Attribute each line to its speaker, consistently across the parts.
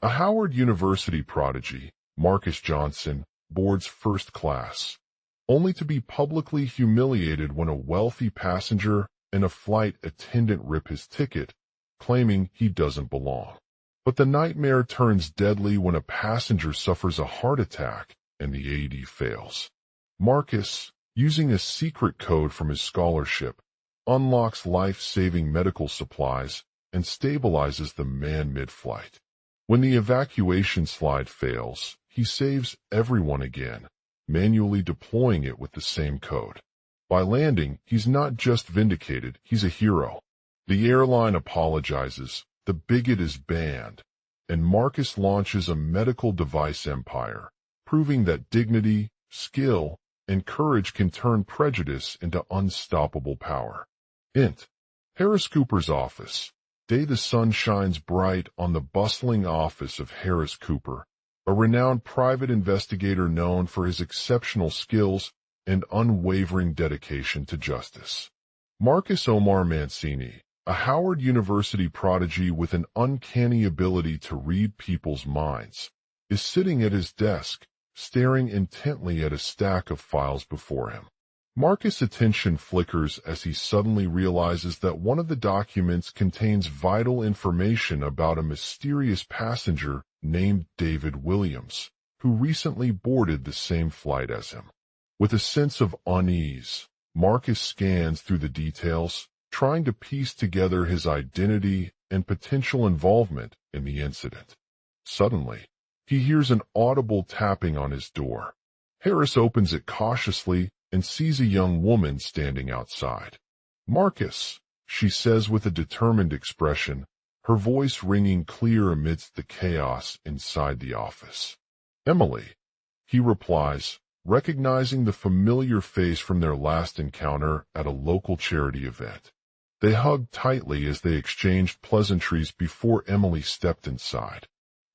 Speaker 1: A Howard University prodigy, Marcus Johnson, boards first class, only to be publicly humiliated when a wealthy passenger and a flight attendant rip his ticket, claiming he doesn't belong. But the nightmare turns deadly when a passenger suffers a heart attack and the AED fails. Marcus, using a secret code from his scholarship, unlocks life-saving medical supplies and stabilizes the man mid-flight. When the evacuation slide fails, he saves everyone again, manually deploying it with the same code. By landing, he's not just vindicated, he's a hero. The airline apologizes, the bigot is banned, and Marcus launches a medical device empire, proving that dignity, skill, and courage can turn prejudice into unstoppable power. Int. Harris Cooper's office. Day the sun shines bright on the bustling office of Harris Cooper, a renowned private investigator known for his exceptional skills and unwavering dedication to justice. Marcus Omar Mancini, a Howard University prodigy with an uncanny ability to read people's minds, is sitting at his desk, staring intently at a stack of files before him. Marcus' attention flickers as he suddenly realizes that one of the documents contains vital information about a mysterious passenger named David Williams, who recently boarded the same flight as him. With a sense of unease, Marcus scans through the details, trying to piece together his identity and potential involvement in the incident. Suddenly, he hears an audible tapping on his door. Harris opens it cautiously and sees a young woman standing outside. "Marcus," she says with a determined expression, her voice ringing clear amidst the chaos inside the office. "Emily," he replies, recognizing the familiar face from their last encounter at a local charity event. They hugged tightly as they exchanged pleasantries before Emily stepped inside.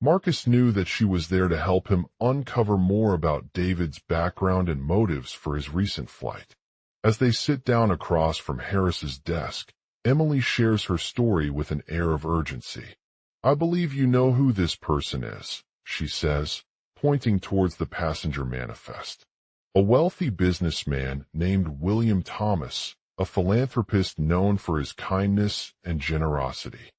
Speaker 1: Marcus knew that she was there to help him uncover more about David's background and motives for his recent flight. As they sit down across from Harris's desk, Emily shares her story with an air of urgency. "I believe you know who this person is," she says, pointing towards the passenger manifest. "A wealthy businessman named William Thomas, a philanthropist known for his kindness and generosity."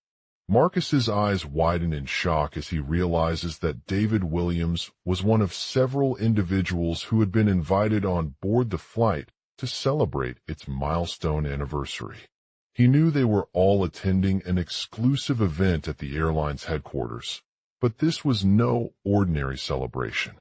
Speaker 1: Marcus's eyes widen in shock as he realizes that David Williams was one of several individuals who had been invited on board the flight to celebrate its milestone anniversary. He knew they were all attending an exclusive event at the airline's headquarters, but this was no ordinary celebration.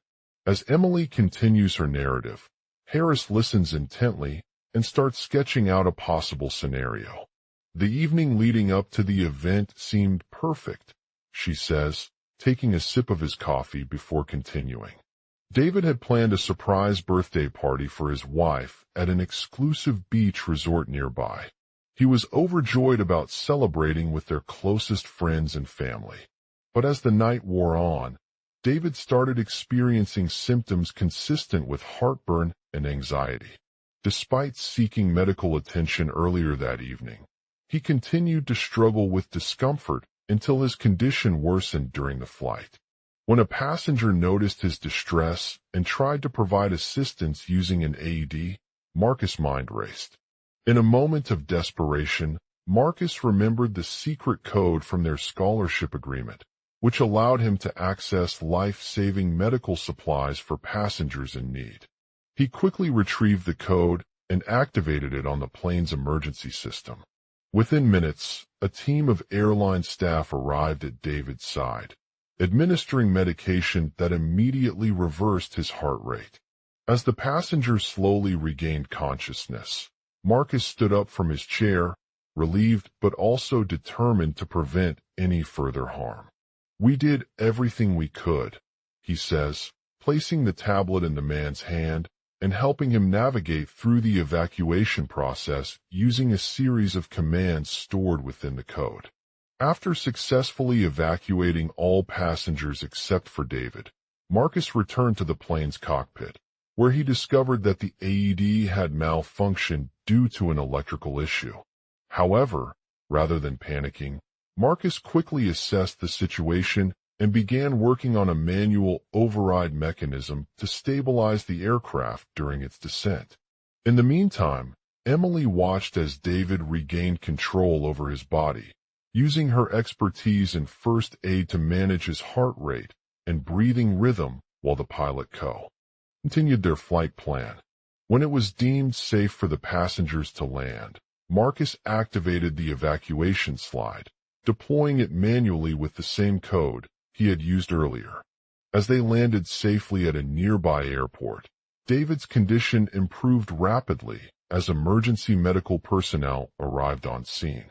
Speaker 1: As Emily continues her narrative, Harris listens intently and starts sketching out a possible scenario. "The evening leading up to the event seemed perfect," she says, taking a sip of his coffee before continuing. David had planned a surprise birthday party for his wife at an exclusive beach resort nearby. He was overjoyed about celebrating with their closest friends and family. But as the night wore on, David started experiencing symptoms consistent with heartburn and anxiety. Despite seeking medical attention earlier that evening, he continued to struggle with discomfort until his condition worsened during the flight. When a passenger noticed his distress and tried to provide assistance using an AED, Marcus' mind raced. In a moment of desperation, Marcus remembered the secret code from their scholarship agreement, which allowed him to access life-saving medical supplies for passengers in need. He quickly retrieved the code and activated it on the plane's emergency system. Within minutes, a team of airline staff arrived at David's side, administering medication that immediately reversed his heart rate. As the passenger slowly regained consciousness, Marcus stood up from his chair, relieved but also determined to prevent any further harm. "We did everything we could," he says, placing the tablet in the man's hand and helping him navigate through the evacuation process using a series of commands stored within the code. After successfully evacuating all passengers except for David, Marcus returned to the plane's cockpit, where he discovered that the AED had malfunctioned due to an electrical issue. However, rather than panicking, Marcus quickly assessed the situation and began working on a manual override mechanism to stabilize the aircraft during its descent. In the meantime, Emily watched as David regained control over his body, using her expertise in first aid to manage his heart rate and breathing rhythm while the pilot continued their flight plan. When it was deemed safe for the passengers to land, Marcus activated the evacuation slide, deploying it manually with the same code he had used earlier. As they landed safely at a nearby airport, David's condition improved rapidly as emergency medical personnel arrived on scene.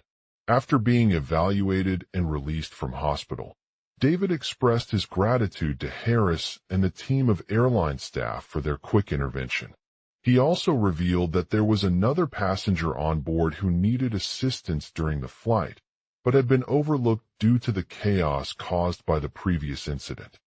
Speaker 1: After being evaluated and released from hospital, David expressed his gratitude to Harris and the team of airline staff for their quick intervention. He also revealed that there was another passenger on board who needed assistance during the flight, but had been overlooked due to the chaos caused by the previous incident.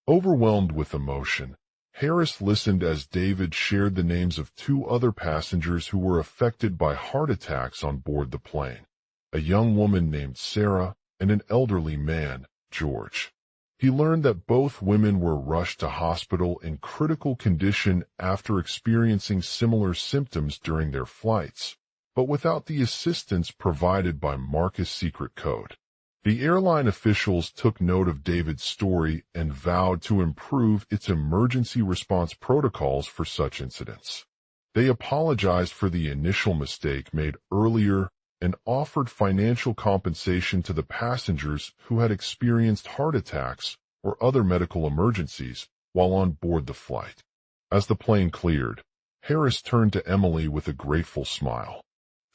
Speaker 1: Overwhelmed with emotion, Harris listened as David shared the names of two other passengers who were affected by heart attacks on board the plane, a young woman named Sarah and an elderly man, George. He learned that both women were rushed to hospital in critical condition after experiencing similar symptoms during their flights, but without the assistance provided by Marcus' secret code. The airline officials took note of David's story and vowed to improve its emergency response protocols for such incidents. They apologized for the initial mistake made earlier and offered financial compensation to the passengers who had experienced heart attacks or other medical emergencies while on board the flight. As the plane cleared, Harris turned to Emily with a grateful smile.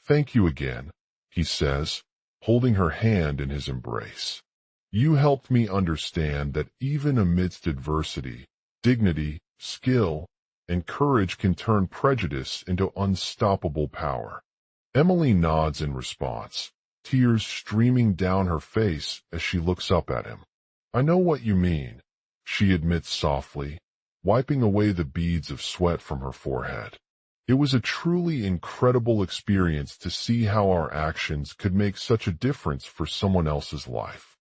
Speaker 1: "Thank you again," he says, holding her hand in his embrace. "You helped me understand that even amidst adversity, dignity, skill, and courage can turn prejudice into unstoppable power." Emily nods in response, tears streaming down her face as she looks up at him. "I know what you mean," she admits softly, wiping away the beads of sweat from her forehead. It was a truly incredible experience to see how our actions could make such a difference for someone else's life.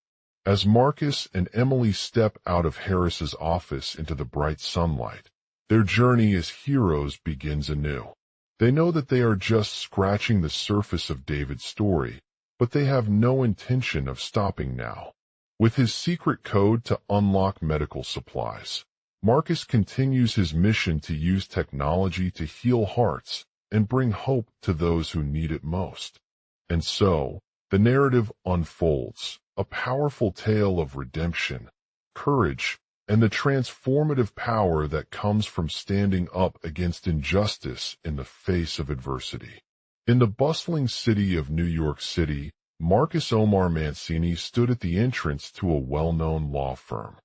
Speaker 1: As Marcus and Emily step out of Harris's office into the bright sunlight, their journey as heroes begins anew. They know that they are just scratching the surface of David's story, but they have no intention of stopping now. With his secret code to unlock medical supplies, Marcus continues his mission to use technology to heal hearts and bring hope to those who need it most. And so, the narrative unfolds, a powerful tale of redemption, courage, and the transformative power that comes from standing up against injustice in the face of adversity. In the bustling city of New York City, Marcus Omar Mancini stood at the entrance to a well-known law firm.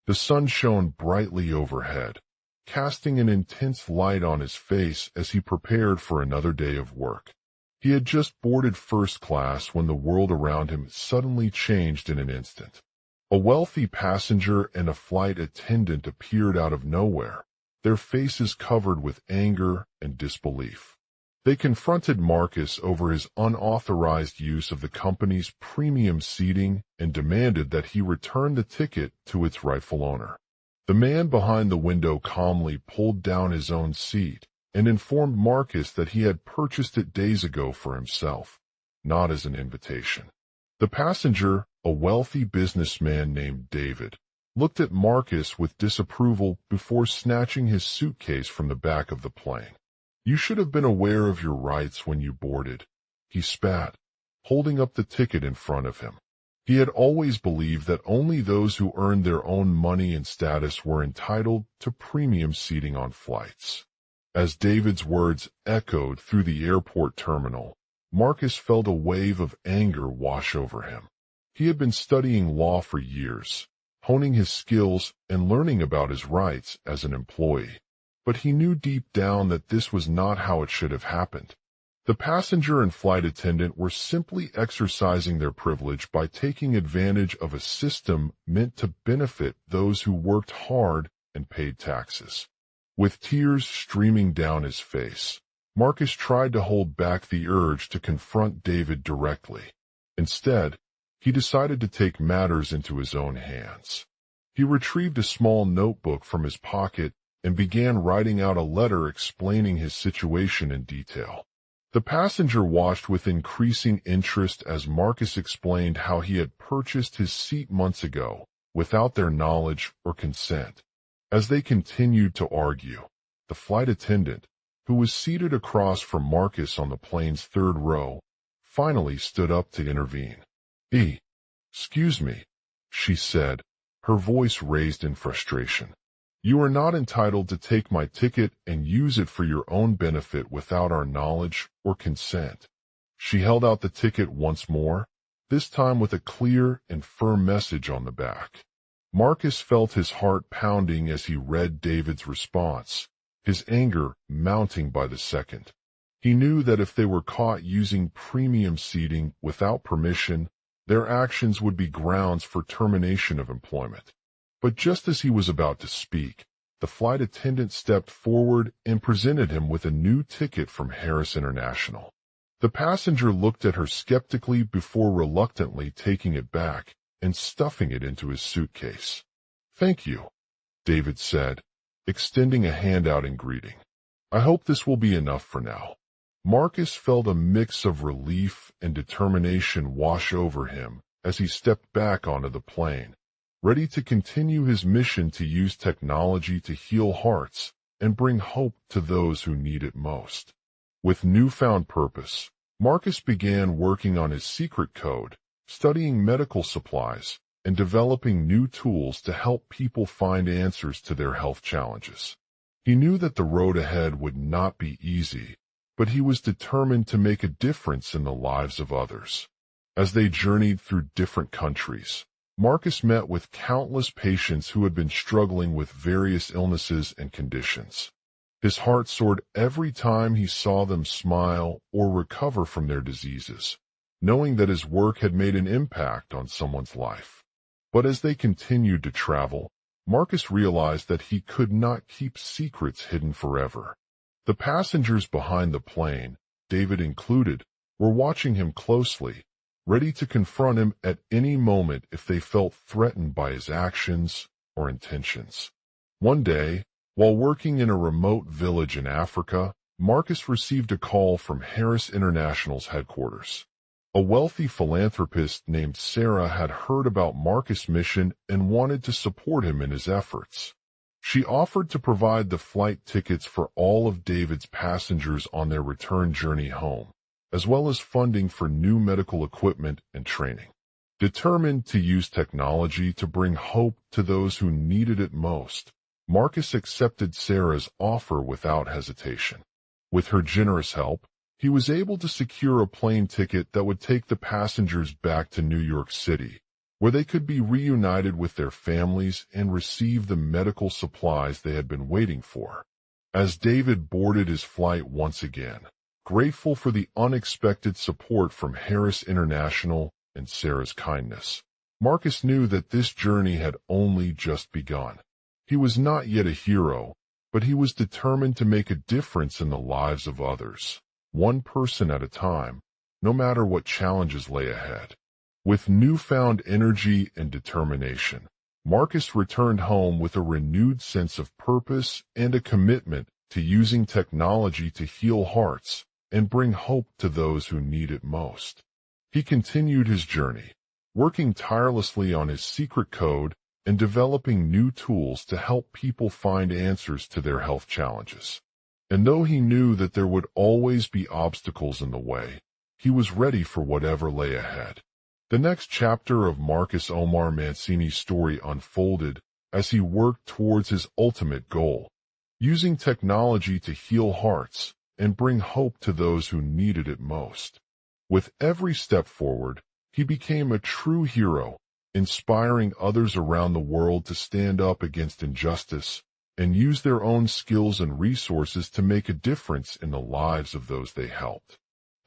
Speaker 1: The sun shone brightly overhead, casting an intense light on his face as he prepared for another day of work. He had just boarded first class when the world around him suddenly changed in an instant. A wealthy passenger and a flight attendant appeared out of nowhere, their faces covered with anger and disbelief. They confronted Marcus over his unauthorized use of the company's premium seating and demanded that he return the ticket to its rightful owner. The man behind the window calmly pulled down his own seat and informed Marcus that he had purchased it days ago for himself, not as an invitation. The passenger, a wealthy businessman named David, looked at Marcus with disapproval before snatching his suitcase from the back of the plane. "You should have been aware of your rights when you boarded," he spat, holding up the ticket in front of him. He had always believed that only those who earned their own money and status were entitled to premium seating on flights. As David's words echoed through the airport terminal, Marcus felt a wave of anger wash over him. He had been studying law for years, honing his skills and learning about his rights as an employee. But he knew deep down that this was not how it should have happened. The passenger and flight attendant were simply exercising their privilege by taking advantage of a system meant to benefit those who worked hard and paid taxes. With tears streaming down his face, Marcus tried to hold back the urge to confront David directly. Instead, he decided to take matters into his own hands. He retrieved a small notebook from his pocket and began writing out a letter explaining his situation in detail. The passenger watched with increasing interest as Marcus explained how he had purchased his seat months ago without their knowledge or consent. As they continued to argue, the flight attendant, who was seated across from Marcus on the plane's third row, finally stood up to intervene. Excuse me, she said, her voice raised in frustration. You are not entitled to take my ticket and use it for your own benefit without our knowledge or consent. She held out the ticket once more, this time with a clear and firm message on the back. Marcus felt his heart pounding as he read David's response, his anger mounting by the second. He knew that if they were caught using premium seating without permission, their actions would be grounds for termination of employment. But just as he was about to speak, the flight attendant stepped forward and presented him with a new ticket from Harris International. The passenger looked at her skeptically before reluctantly taking it back and stuffing it into his suitcase. Thank you, David said, extending a hand out in greeting. I hope this will be enough for now. Marcus felt a mix of relief and determination wash over him as he stepped back onto the plane, ready to continue his mission to use technology to heal hearts and bring hope to those who need it most. With newfound purpose, Marcus began working on his secret code, studying medical supplies, and developing new tools to help people find answers to their health challenges. He knew that the road ahead would not be easy, but he was determined to make a difference in the lives of others. As they journeyed through different countries, Marcus met with countless patients who had been struggling with various illnesses and conditions. His heart soared every time he saw them smile or recover from their diseases, knowing that his work had made an impact on someone's life. But as they continued to travel, Marcus realized that he could not keep secrets hidden forever. The passengers behind the plane, David included, were watching him closely, ready to confront him at any moment if they felt threatened by his actions or intentions. One day, while working in a remote village in Africa, Marcus received a call from Harris International's headquarters. A wealthy philanthropist named Sarah had heard about Marcus' mission and wanted to support him in his efforts. She offered to provide the flight tickets for all of David's passengers on their return journey home, as well as funding for new medical equipment and training. Determined to use technology to bring hope to those who needed it most, Marcus accepted Sarah's offer without hesitation. With her generous help, he was able to secure a plane ticket that would take the passengers back to New York City, where they could be reunited with their families and receive the medical supplies they had been waiting for. As David boarded his flight once again, grateful for the unexpected support from Harris International and Sarah's kindness, Marcus knew that this journey had only just begun. He was not yet a hero, but he was determined to make a difference in the lives of others, one person at a time, no matter what challenges lay ahead. With newfound energy and determination, Marcus returned home with a renewed sense of purpose and a commitment to using technology to heal hearts and bring hope to those who need it most. He continued his journey, working tirelessly on his secret code and developing new tools to help people find answers to their health challenges. And though he knew that there would always be obstacles in the way, he was ready for whatever lay ahead. The next chapter of Marcus Omar Mancini's story unfolded as he worked towards his ultimate goal, using technology to heal hearts and bring hope to those who needed it most. With every step forward, he became a true hero, inspiring others around the world to stand up against injustice and use their own skills and resources to make a difference in the lives of those they helped.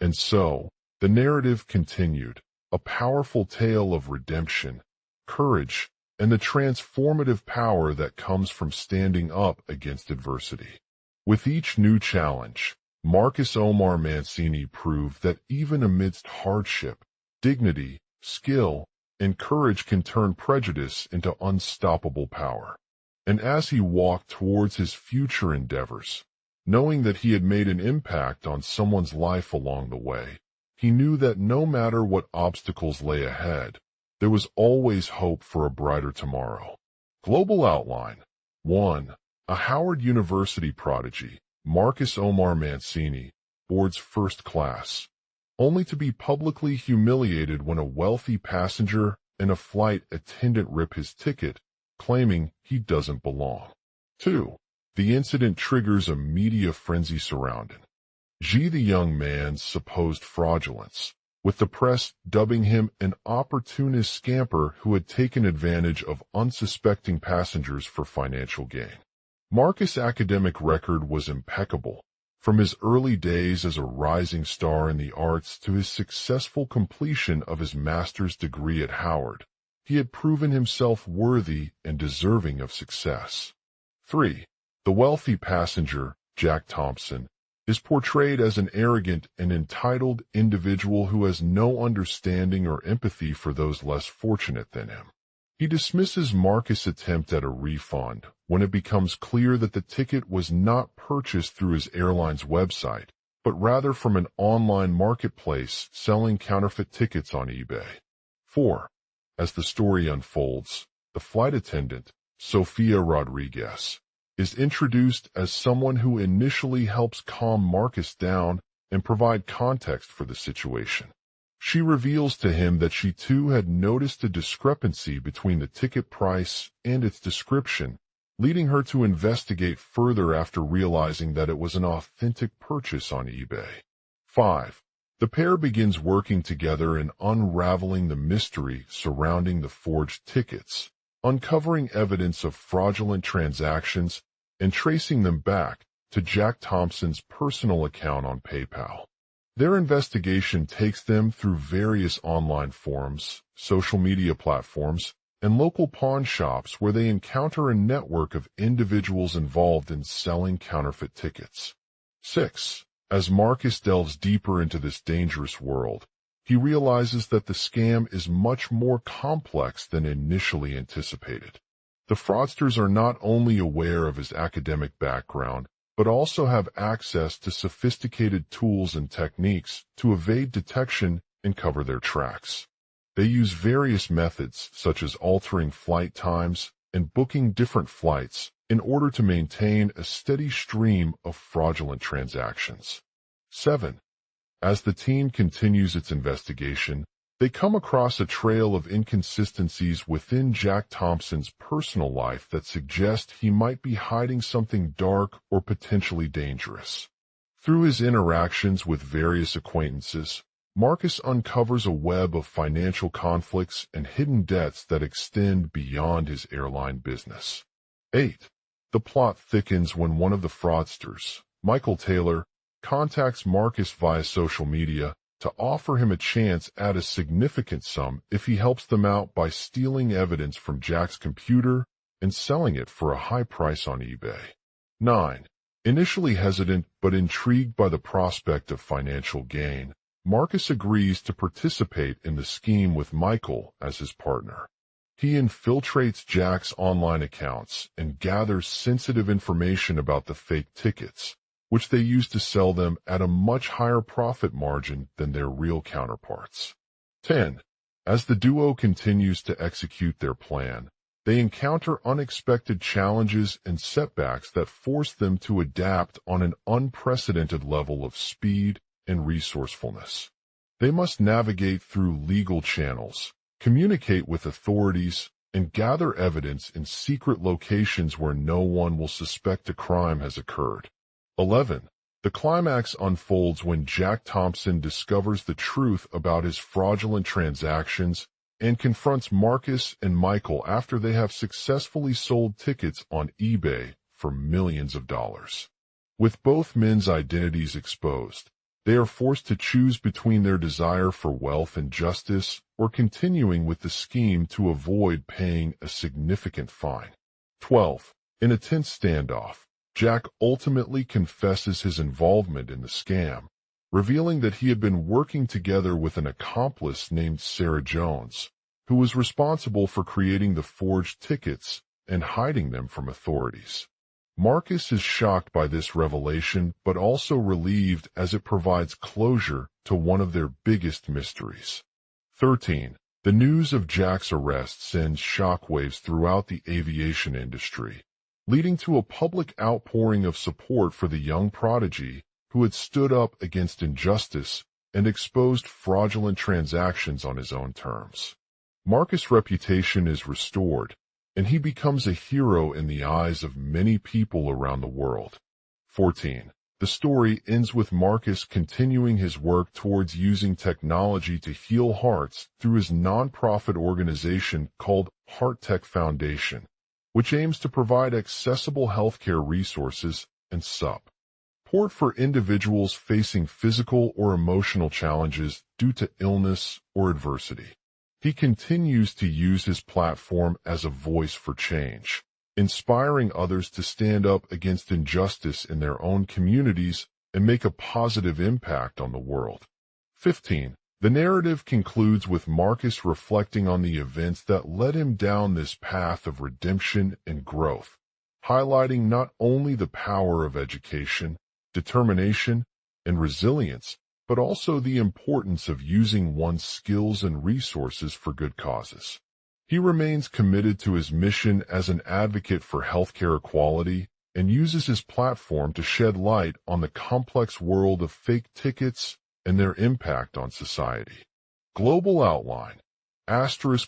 Speaker 1: And so, the narrative continued, a powerful tale of redemption, courage, and the transformative power that comes from standing up against adversity. With each new challenge, Marcus Omar Mancini proved that even amidst hardship, dignity, skill, and courage can turn prejudice into unstoppable power. And as he walked towards his future endeavors, knowing that he had made an impact on someone's life along the way, he knew that no matter what obstacles lay ahead, there was always hope for a brighter tomorrow. Global outline. 1. A Howard University prodigy, Marcus Omar Mancini, boards first class, only to be publicly humiliated when a wealthy passenger and a flight attendant rip his ticket, claiming he doesn't belong. 2. The incident triggers a media frenzy surrounding the young man's supposed fraudulence, with the press dubbing him an opportunist scamper who had taken advantage of unsuspecting passengers for financial gain. Marcus' academic record was impeccable, from his early days as a rising star in the arts to his successful completion of his master's degree at Howard. He had proven himself worthy and deserving of success. 3. The wealthy passenger, Jack Thompson, is portrayed as an arrogant and entitled individual who has no understanding or empathy for those less fortunate than him. He dismisses Marcus' attempt at a refund when it becomes clear that the ticket was not purchased through his airline's website, but rather from an online marketplace selling counterfeit tickets on eBay. 4. As the story unfolds, the flight attendant, Sofia Rodriguez, is introduced as someone who initially helps calm Marcus down and provide context for the situation. She reveals to him that she too had noticed a discrepancy between the ticket price and its description, leading her to investigate further after realizing that it was an authentic purchase on eBay. 5. The pair begins working together in unraveling the mystery surrounding the forged tickets, uncovering evidence of fraudulent transactions and tracing them back to Jack Thompson's personal account on PayPal. Their investigation takes them through various online forums, social media platforms, and local pawn shops where they encounter a network of individuals involved in selling counterfeit tickets. 6. As Marcus delves deeper into this dangerous world, he realizes that the scam is much more complex than initially anticipated. The fraudsters are not only aware of his academic background, but also have access to sophisticated tools and techniques to evade detection and cover their tracks. They use various methods such as altering flight times and booking different flights in order to maintain a steady stream of fraudulent transactions. 7. As the team continues its investigation, they come across a trail of inconsistencies within Jack Thompson's personal life that suggest he might be hiding something dark or potentially dangerous. Through his interactions with various acquaintances, Marcus uncovers a web of financial conflicts and hidden debts that extend beyond his airline business. 8. The plot thickens when one of the fraudsters, Michael Taylor, contacts Marcus via social media to offer him a chance at a significant sum if he helps them out by stealing evidence from Jack's computer and selling it for a high price on eBay. 9. Initially hesitant but intrigued by the prospect of financial gain, Marcus agrees to participate in the scheme with Michael as his partner. He infiltrates Jack's online accounts and gathers sensitive information about the fake tickets, which they use to sell them at a much higher profit margin than their real counterparts. 10. As the duo continues to execute their plan, they encounter unexpected challenges and setbacks that force them to adapt on an unprecedented level of speed and resourcefulness. They must navigate through legal channels, communicate with authorities, and gather evidence in secret locations where no one will suspect a crime has occurred. 11. The climax unfolds when Jack Thompson discovers the truth about his fraudulent transactions and confronts Marcus and Michael after they have successfully sold tickets on eBay for millions of dollars. With both men's identities exposed, they are forced to choose between their desire for wealth and justice or continuing with the scheme to avoid paying a significant fine. 12. In a tense standoff, Jack ultimately confesses his involvement in the scam, revealing that he had been working together with an accomplice named Sarah Jones, who was responsible for creating the forged tickets and hiding them from authorities. Marcus is shocked by this revelation, but also relieved as it provides closure to one of their biggest mysteries. 13. The news of Jack's arrest sends shockwaves throughout the aviation industry, leading to a public outpouring of support for the young prodigy who had stood up against injustice and exposed fraudulent transactions on his own terms. Marcus' reputation is restored, and he becomes a hero in the eyes of many people around the world. 14. The story ends with Marcus continuing his work towards using technology to heal hearts through his non-profit organization called HeartTech Foundation, which aims to provide accessible healthcare resources and support for individuals facing physical or emotional challenges due to illness or adversity. He continues to use his platform as a voice for change, inspiring others to stand up against injustice in their own communities and make a positive impact on the world. 15. The narrative concludes with Marcus reflecting on the events that led him down this path of redemption and growth, highlighting not only the power of education, determination, and resilience, but also the importance of using one's skills and resources for good causes. He remains committed to his mission as an advocate for healthcare equality and uses his platform to shed light on the complex world of fake tickets and their impact on society. Global outline.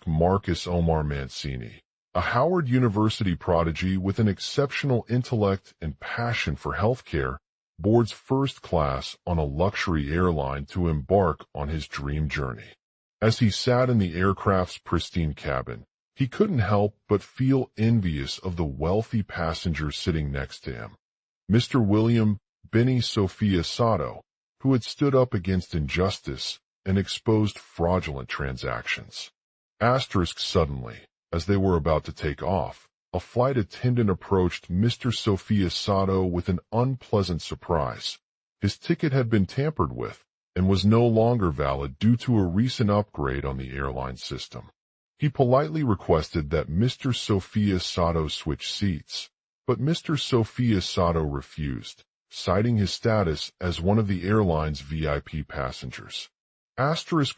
Speaker 1: Marcus Omar Mancini, a Howard University prodigy with an exceptional intellect and passion for healthcare, boards first class on a luxury airline to embark on his dream journey. As he sat in the aircraft's pristine cabin, he couldn't help but feel envious of the wealthy passenger sitting next to him, Mr. William Benny Sophia Sato, who had stood up against injustice and exposed fraudulent transactions. Suddenly, as they were about to take off, a flight attendant approached Mr. Sophia Sato with an unpleasant surprise. His ticket had been tampered with and was no longer valid due to a recent upgrade on the airline system. He politely requested that Mr. Sophia Sato switch seats, but Mr. Sophia Sato refused, citing his status as one of the airline's VIP passengers.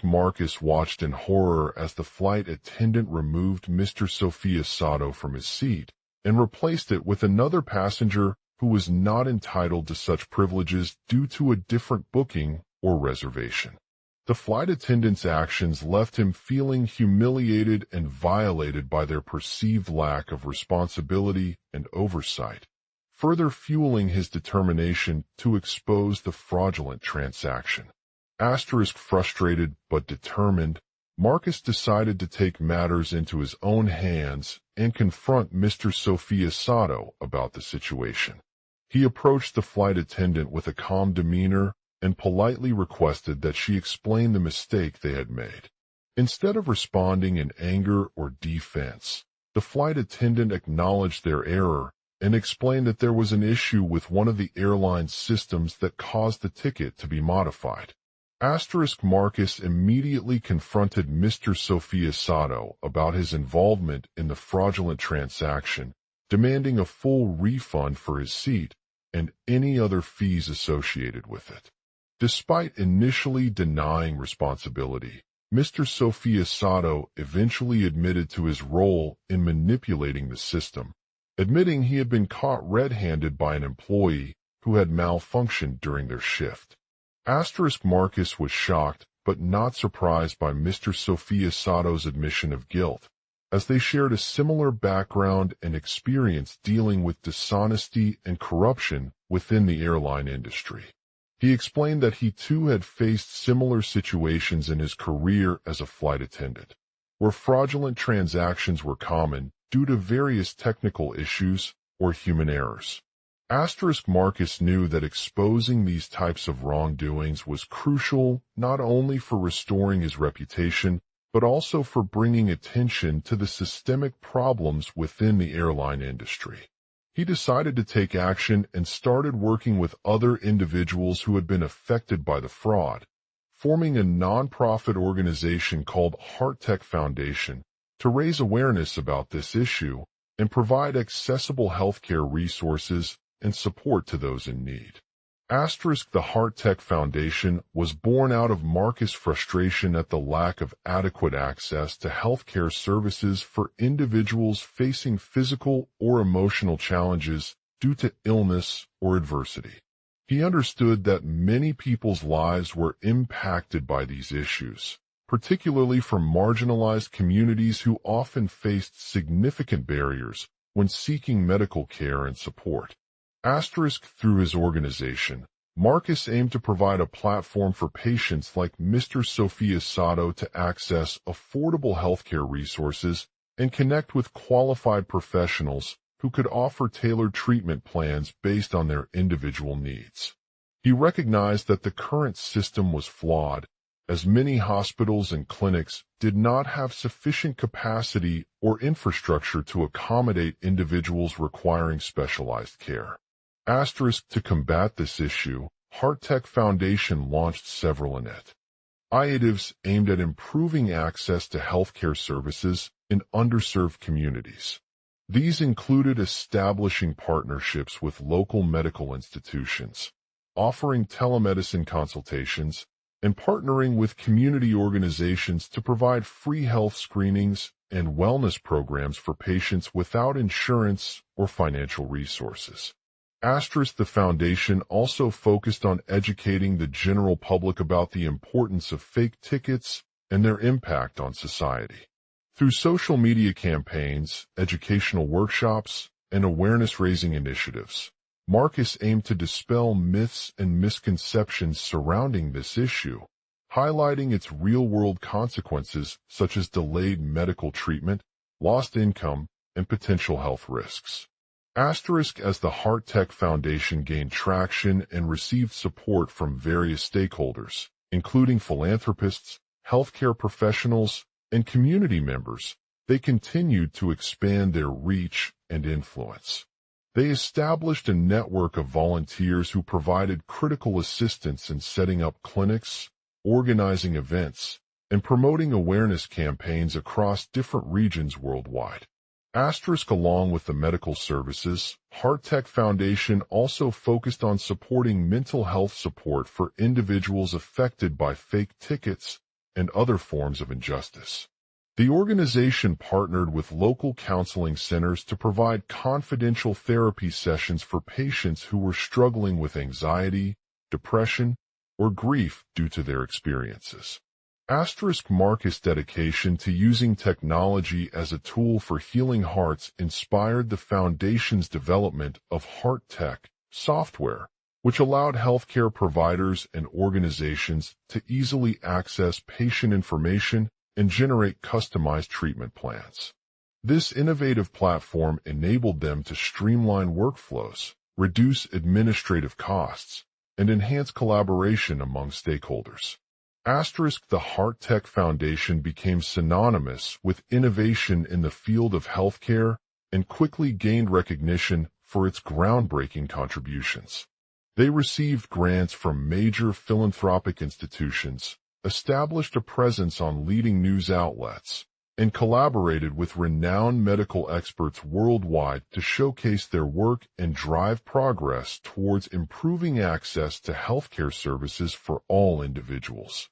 Speaker 1: Marcus watched in horror as the flight attendant removed Mr. Sophia Sato from his seat and replaced it with another passenger who was not entitled to such privileges due to a different booking or reservation. The flight attendant's actions left him feeling humiliated and violated by their perceived lack of responsibility and oversight, further fueling his determination to expose the fraudulent transaction. Frustrated but determined, Marcus decided to take matters into his own hands and confront Mr. Sophia Sato about the situation. He approached the flight attendant with a calm demeanor and politely requested that she explain the mistake they had made. Instead of responding in anger or defense, the flight attendant acknowledged their error and explained that there was an issue with one of the airline's systems that caused the ticket to be modified. Marcus immediately confronted Mr. Sophia Sato about his involvement in the fraudulent transaction, demanding a full refund for his seat and any other fees associated with it. Despite initially denying responsibility, Mr. Sophia Sato eventually admitted to his role in manipulating the system, admitting he had been caught red-handed by an employee who had malfunctioned during their shift. Marcus was shocked but not surprised by Mr. Sophia Sato's admission of guilt, as they shared a similar background and experience dealing with dishonesty and corruption within the airline industry. He explained that he too had faced similar situations in his career as a flight attendant, where fraudulent transactions were common due to various technical issues or human errors. Marcus knew that exposing these types of wrongdoings was crucial not only for restoring his reputation, but also for bringing attention to the systemic problems within the airline industry. He decided to take action and started working with other individuals who had been affected by the fraud, forming a nonprofit organization called HeartTech Foundation to raise awareness about this issue and provide accessible healthcare resources and support to those in need. The HeartTech Foundation was born out of Marcus' frustration at the lack of adequate access to healthcare services for individuals facing physical or emotional challenges due to illness or adversity. He understood that many people's lives were impacted by these issues, particularly from marginalized communities who often faced significant barriers when seeking medical care and support. Through his organization, Marcus aimed to provide a platform for patients like Mr. Sophia Sato to access affordable healthcare resources and connect with qualified professionals who could offer tailored treatment plans based on their individual needs. He recognized that the current system was flawed, as many hospitals and clinics did not have sufficient capacity or infrastructure to accommodate individuals requiring specialized care. To combat this issue, HeartTech Foundation launched several initiatives aimed at improving access to healthcare services in underserved communities. These included establishing partnerships with local medical institutions, offering telemedicine consultations, and partnering with community organizations to provide free health screenings and wellness programs for patients without insurance or financial resources. The foundation also focused on educating the general public about the importance of fake tickets and their impact on society. Through social media campaigns, educational workshops, and awareness-raising initiatives, Marcus aimed to dispel myths and misconceptions surrounding this issue, highlighting its real-world consequences such as delayed medical treatment, lost income, and potential health risks. As the HeartTech Foundation gained traction and received support from various stakeholders, including philanthropists, healthcare professionals, and community members, they continued to expand their reach and influence. They established a network of volunteers who provided critical assistance in setting up clinics, organizing events, and promoting awareness campaigns across different regions worldwide. Along with the medical services, HeartTech Foundation also focused on supporting mental health support for individuals affected by fake tickets and other forms of injustice. The organization partnered with local counseling centers to provide confidential therapy sessions for patients who were struggling with anxiety, depression, or grief due to their experiences. Marcus' dedication to using technology as a tool for healing hearts inspired the Foundation's development of HeartTech software, which allowed healthcare providers and organizations to easily access patient information and generate customized treatment plans. This innovative platform enabled them to streamline workflows, reduce administrative costs, and enhance collaboration among stakeholders. The HeartTech Foundation became synonymous with innovation in the field of healthcare and quickly gained recognition for its groundbreaking contributions. They received grants from major philanthropic institutions, established a presence on leading news outlets, and collaborated with renowned medical experts worldwide to showcase their work and drive progress towards improving access to healthcare services for all individuals.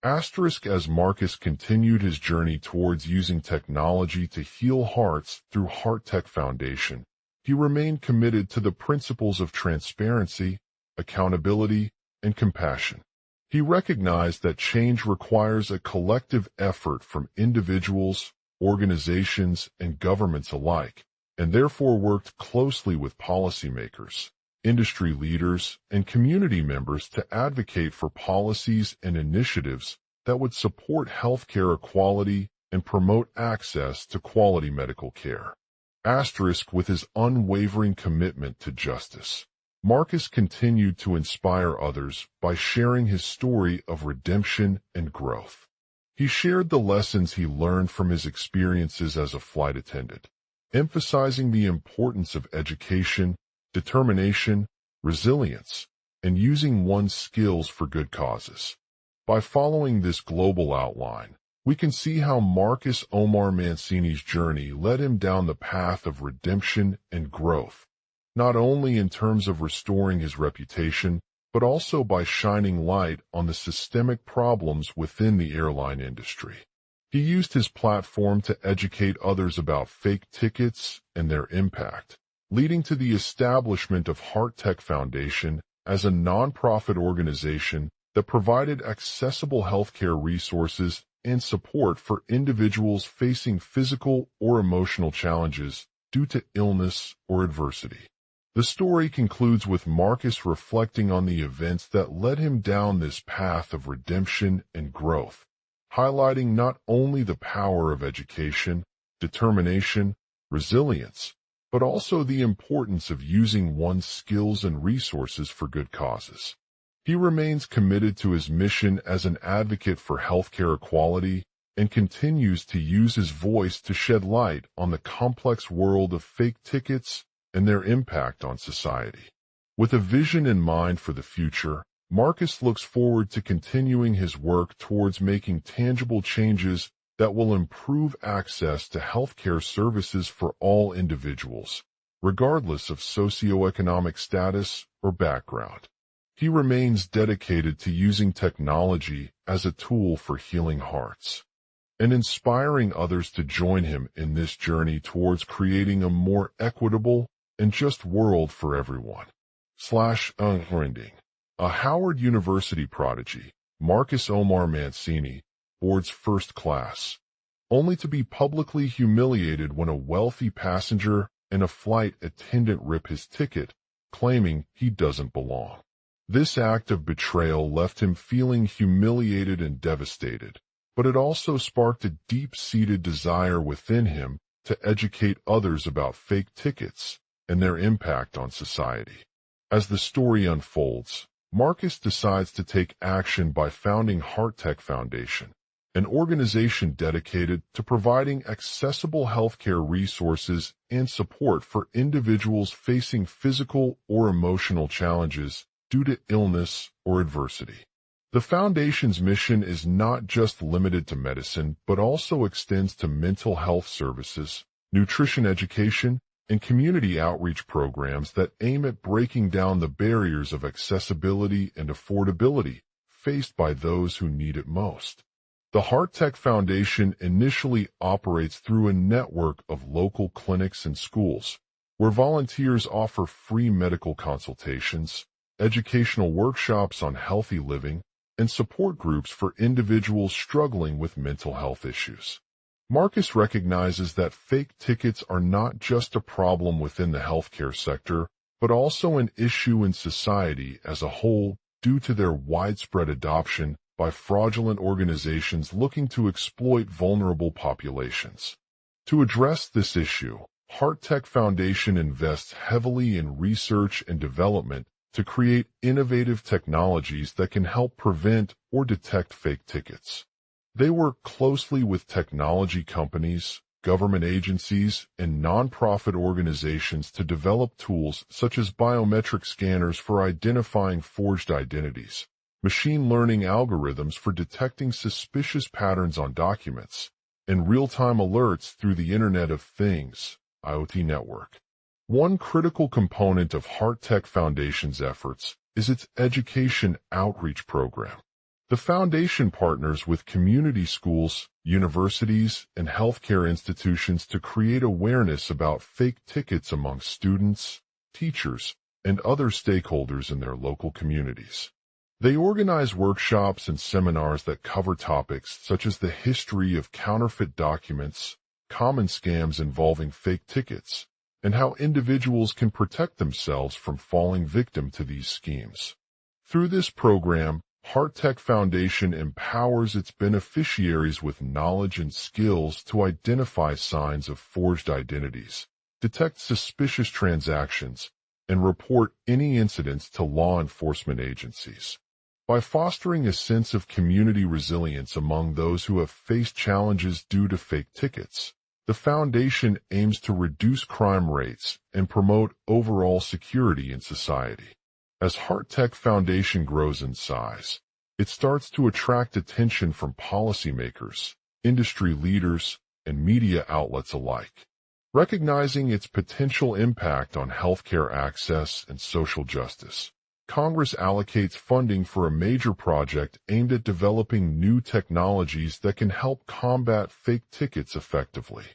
Speaker 1: As Marcus continued his journey towards using technology to heal hearts through HeartTech Foundation, he remained committed to the principles of transparency, accountability, and compassion. He recognized that change requires a collective effort from individuals, organizations, and governments alike, and therefore worked closely with policymakers, industry leaders, and community members to advocate for policies and initiatives that would support healthcare equality and promote access to quality medical care. With his unwavering commitment to justice, Marcus continued to inspire others by sharing his story of redemption and growth. He shared the lessons he learned from his experiences as a flight attendant, emphasizing the importance of education, determination, resilience, and using one's skills for good causes. By following this global outline, we can see how Marcus Omar Mancini's journey led him down the path of redemption and growth, not only in terms of restoring his reputation, but also by shining light on the systemic problems within the airline industry. He used his platform to educate others about fake tickets and their impact, leading to the establishment of HeartTech Foundation as a nonprofit organization that provided accessible healthcare resources and support for individuals facing physical or emotional challenges due to illness or adversity. The story concludes with Marcus reflecting on the events that led him down this path of redemption and growth, highlighting not only the power of education, determination, resilience, but also the importance of using one's skills and resources for good causes. He remains committed to his mission as an advocate for healthcare equality and continues to use his voice to shed light on the complex world of fake tickets and their impact on society. With a vision in mind for the future, Marcus looks forward to continuing his work towards making tangible changes that will improve access to healthcare services for all individuals, regardless of socioeconomic status or background. He remains dedicated to using technology as a tool for healing hearts and inspiring others to join him in this journey towards creating a more equitable and just world for everyone. Unending. A Howard University prodigy, Marcus Omar Mancini, boards first class, only to be publicly humiliated when a wealthy passenger and a flight attendant rip his ticket, claiming he doesn't belong. This act of betrayal left him feeling humiliated and devastated, but it also sparked a deep-seated desire within him to educate others about fake tickets and their impact on society. As the story unfolds, Marcus decides to take action by founding HeartTech Foundation, an organization dedicated to providing accessible healthcare resources and support for individuals facing physical or emotional challenges due to illness or adversity. The Foundation's mission is not just limited to medicine, but also extends to mental health services, nutrition education, and community outreach programs that aim at breaking down the barriers of accessibility and affordability faced by those who need it most. The HeartTech Foundation initially operates through a network of local clinics and schools, where volunteers offer free medical consultations, educational workshops on healthy living, and support groups for individuals struggling with mental health issues. Marcus recognizes that fake tickets are not just a problem within the healthcare sector, but also an issue in society as a whole due to their widespread adoption by fraudulent organizations looking to exploit vulnerable populations. To address this issue, HeartTech Foundation invests heavily in research and development to create innovative technologies that can help prevent or detect fake tickets. They work closely with technology companies, government agencies, and nonprofit organizations to develop tools such as biometric scanners for identifying forged identities, machine learning algorithms for detecting suspicious patterns on documents, and real-time alerts through the Internet of Things, IoT network. One critical component of HeartTech Foundation's efforts is its education outreach program. The foundation partners with community schools, universities, and healthcare institutions to create awareness about fake tickets among students, teachers, and other stakeholders in their local communities. They organize workshops and seminars that cover topics such as the history of counterfeit documents, common scams involving fake tickets, and how individuals can protect themselves from falling victim to these schemes. Through this program, HeartTech Foundation empowers its beneficiaries with knowledge and skills to identify signs of forged identities, detect suspicious transactions, and report any incidents to law enforcement agencies. By fostering a sense of community resilience among those who have faced challenges due to fake tickets, the foundation aims to reduce crime rates and promote overall security in society. As HeartTech Foundation grows in size, it starts to attract attention from policymakers, industry leaders, and media outlets alike. Recognizing its potential impact on healthcare access and social justice, Congress allocates funding for a major project aimed at developing new technologies that can help combat fake tickets effectively.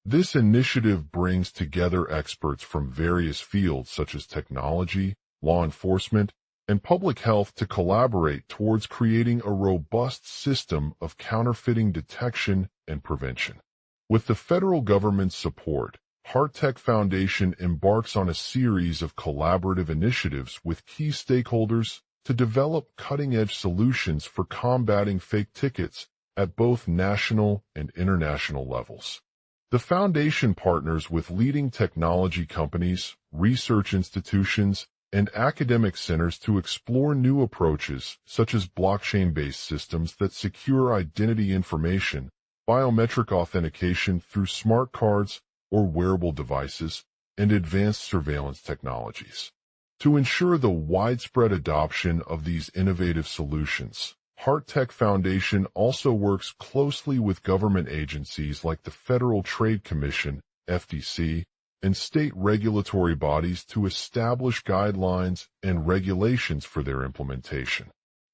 Speaker 1: This initiative brings together experts from various fields such as technology, law enforcement, and public health to collaborate towards creating a robust system of counterfeiting detection and prevention. With the federal government's support, HeartTech Foundation embarks on a series of collaborative initiatives with key stakeholders to develop cutting-edge solutions for combating fake tickets at both national and international levels. The foundation partners with leading technology companies, research institutions, and academic centers to explore new approaches such as blockchain-based systems that secure identity information, biometric authentication through smart cards or wearable devices, and advanced surveillance technologies. To ensure the widespread adoption of these innovative solutions, HeartTech Foundation also works closely with government agencies like the Federal Trade Commission, FTC, and state regulatory bodies to establish guidelines and regulations for their implementation.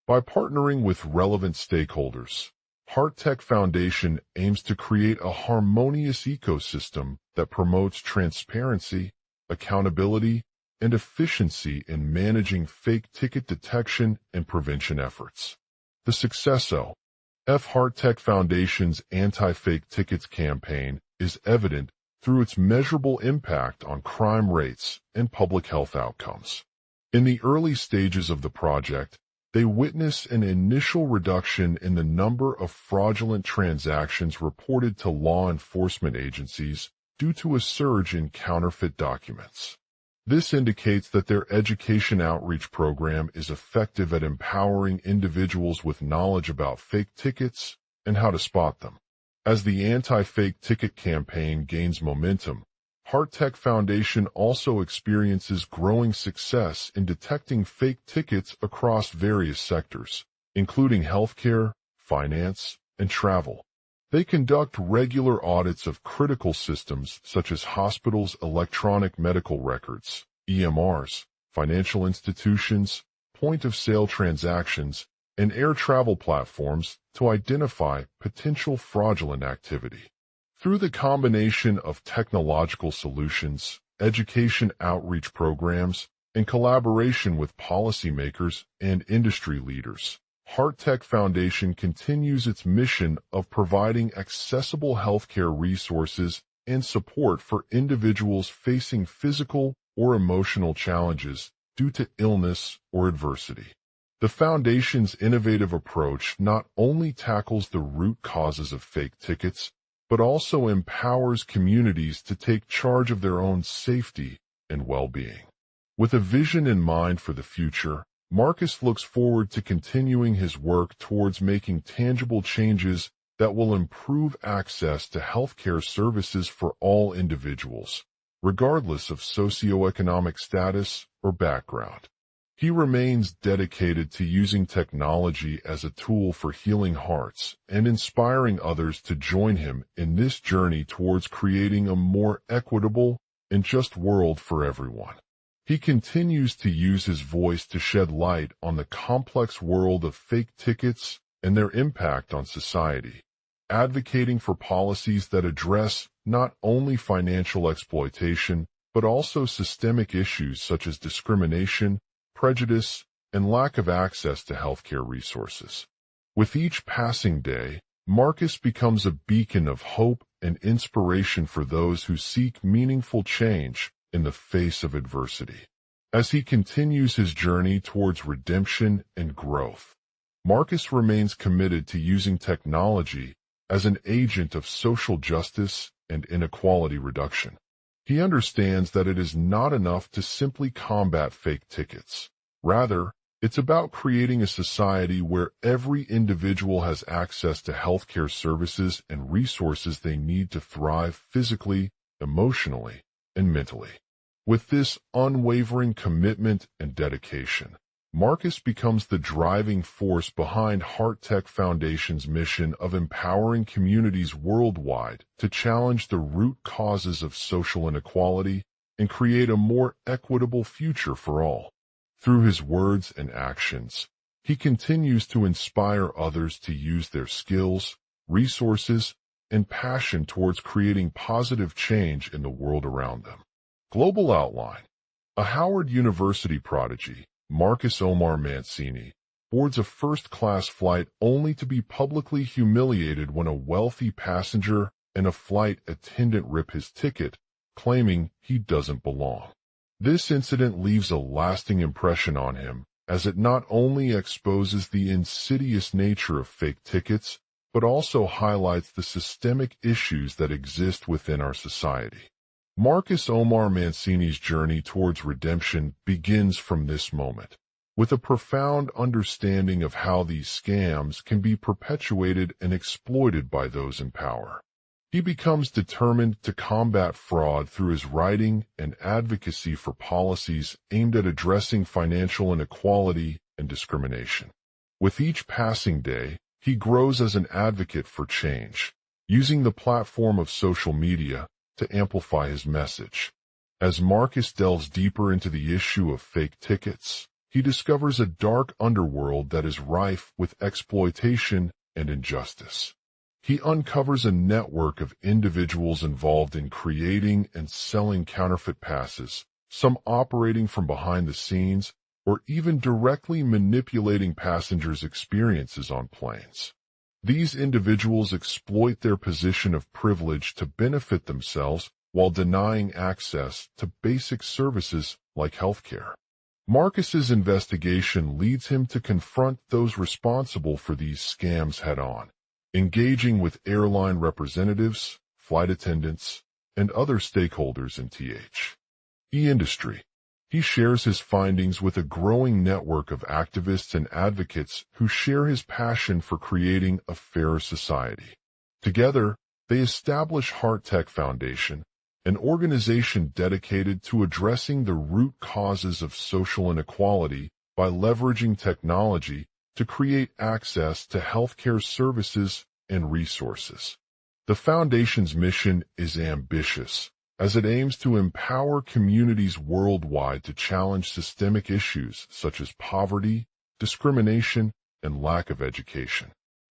Speaker 1: By partnering with relevant stakeholders, HeartTech Foundation aims to create a harmonious ecosystem that promotes transparency, accountability, and efficiency in managing fake ticket detection and prevention efforts. The success of HeartTech Foundation's anti-fake tickets campaign is evident through its measurable impact on crime rates and public health outcomes. In the early stages of the project, they witness an initial reduction in the number of fraudulent transactions reported to law enforcement agencies due to a surge in counterfeit documents. This indicates that their education outreach program is effective at empowering individuals with knowledge about fake tickets and how to spot them. As the anti-fake ticket campaign gains momentum, HeartTech Foundation also experiences growing success in detecting fake tickets across various sectors, including healthcare, finance, and travel. They conduct regular audits of critical systems such as hospitals' electronic medical records, EMRs, financial institutions, point-of-sale transactions, and air travel platforms to identify potential fraudulent activity. Through the combination of technological solutions, education outreach programs, and collaboration with policymakers and industry leaders, HeartTech Foundation continues its mission of providing accessible healthcare resources and support for individuals facing physical or emotional challenges due to illness or adversity. The Foundation's innovative approach not only tackles the root causes of fake tickets, but also empowers communities to take charge of their own safety and well-being. With a vision in mind for the future, Marcus looks forward to continuing his work towards making tangible changes that will improve access to healthcare services for all individuals, regardless of socioeconomic status or background. He remains dedicated to using technology as a tool for healing hearts and inspiring others to join him in this journey towards creating a more equitable and just world for everyone. He continues to use his voice to shed light on the complex world of fake tickets and their impact on society, advocating for policies that address not only financial exploitation, but also systemic issues such as discrimination, prejudice, and lack of access to healthcare resources. With each passing day, Marcus becomes a beacon of hope and inspiration for those who seek meaningful change in the face of adversity. As he continues his journey towards redemption and growth, Marcus remains committed to using technology as an agent of social justice and inequality reduction. He understands that it is not enough to simply combat fake tickets. Rather, it's about creating a society where every individual has access to healthcare services and resources they need to thrive physically, emotionally, and mentally. With this unwavering commitment and dedication, Marcus becomes the driving force behind HeartTech Foundation's mission of empowering communities worldwide to challenge the root causes of social inequality and create a more equitable future for all. Through his words and actions, he continues to inspire others to use their skills, resources, and passion towards creating positive change in the world around them. Global outline. A Howard University prodigy, Marcus Omar Mancini, boards a first-class flight only to be publicly humiliated when a wealthy passenger and a flight attendant rip his ticket, claiming he doesn't belong. This incident leaves a lasting impression on him, as it not only exposes the insidious nature of fake tickets, but also highlights the systemic issues that exist within our society. Marcus Omar Mancini's journey towards redemption begins from this moment, with a profound understanding of how these scams can be perpetuated and exploited by those in power. He becomes determined to combat fraud through his writing and advocacy for policies aimed at addressing financial inequality and discrimination. With each passing day, he grows as an advocate for change, using the platform of social media to amplify his message. As Marcus delves deeper into the issue of fake tickets, he discovers a dark underworld that is rife with exploitation and injustice. He uncovers a network of individuals involved in creating and selling counterfeit passes, some operating from behind the scenes or even directly manipulating passengers' experiences on planes. These individuals exploit their position of privilege to benefit themselves while denying access to basic services like healthcare. Marcus's investigation leads him to confront those responsible for these scams head-on, engaging with airline representatives, flight attendants, and other stakeholders in the industry. He shares his findings with a growing network of activists and advocates who share his passion for creating a fairer society. Together, they establish HeartTech Foundation, an organization dedicated to addressing the root causes of social inequality by leveraging technology to create access to healthcare services and resources. The Foundation's mission is ambitious, as it aims to empower communities worldwide to challenge systemic issues such as poverty, discrimination, and lack of education.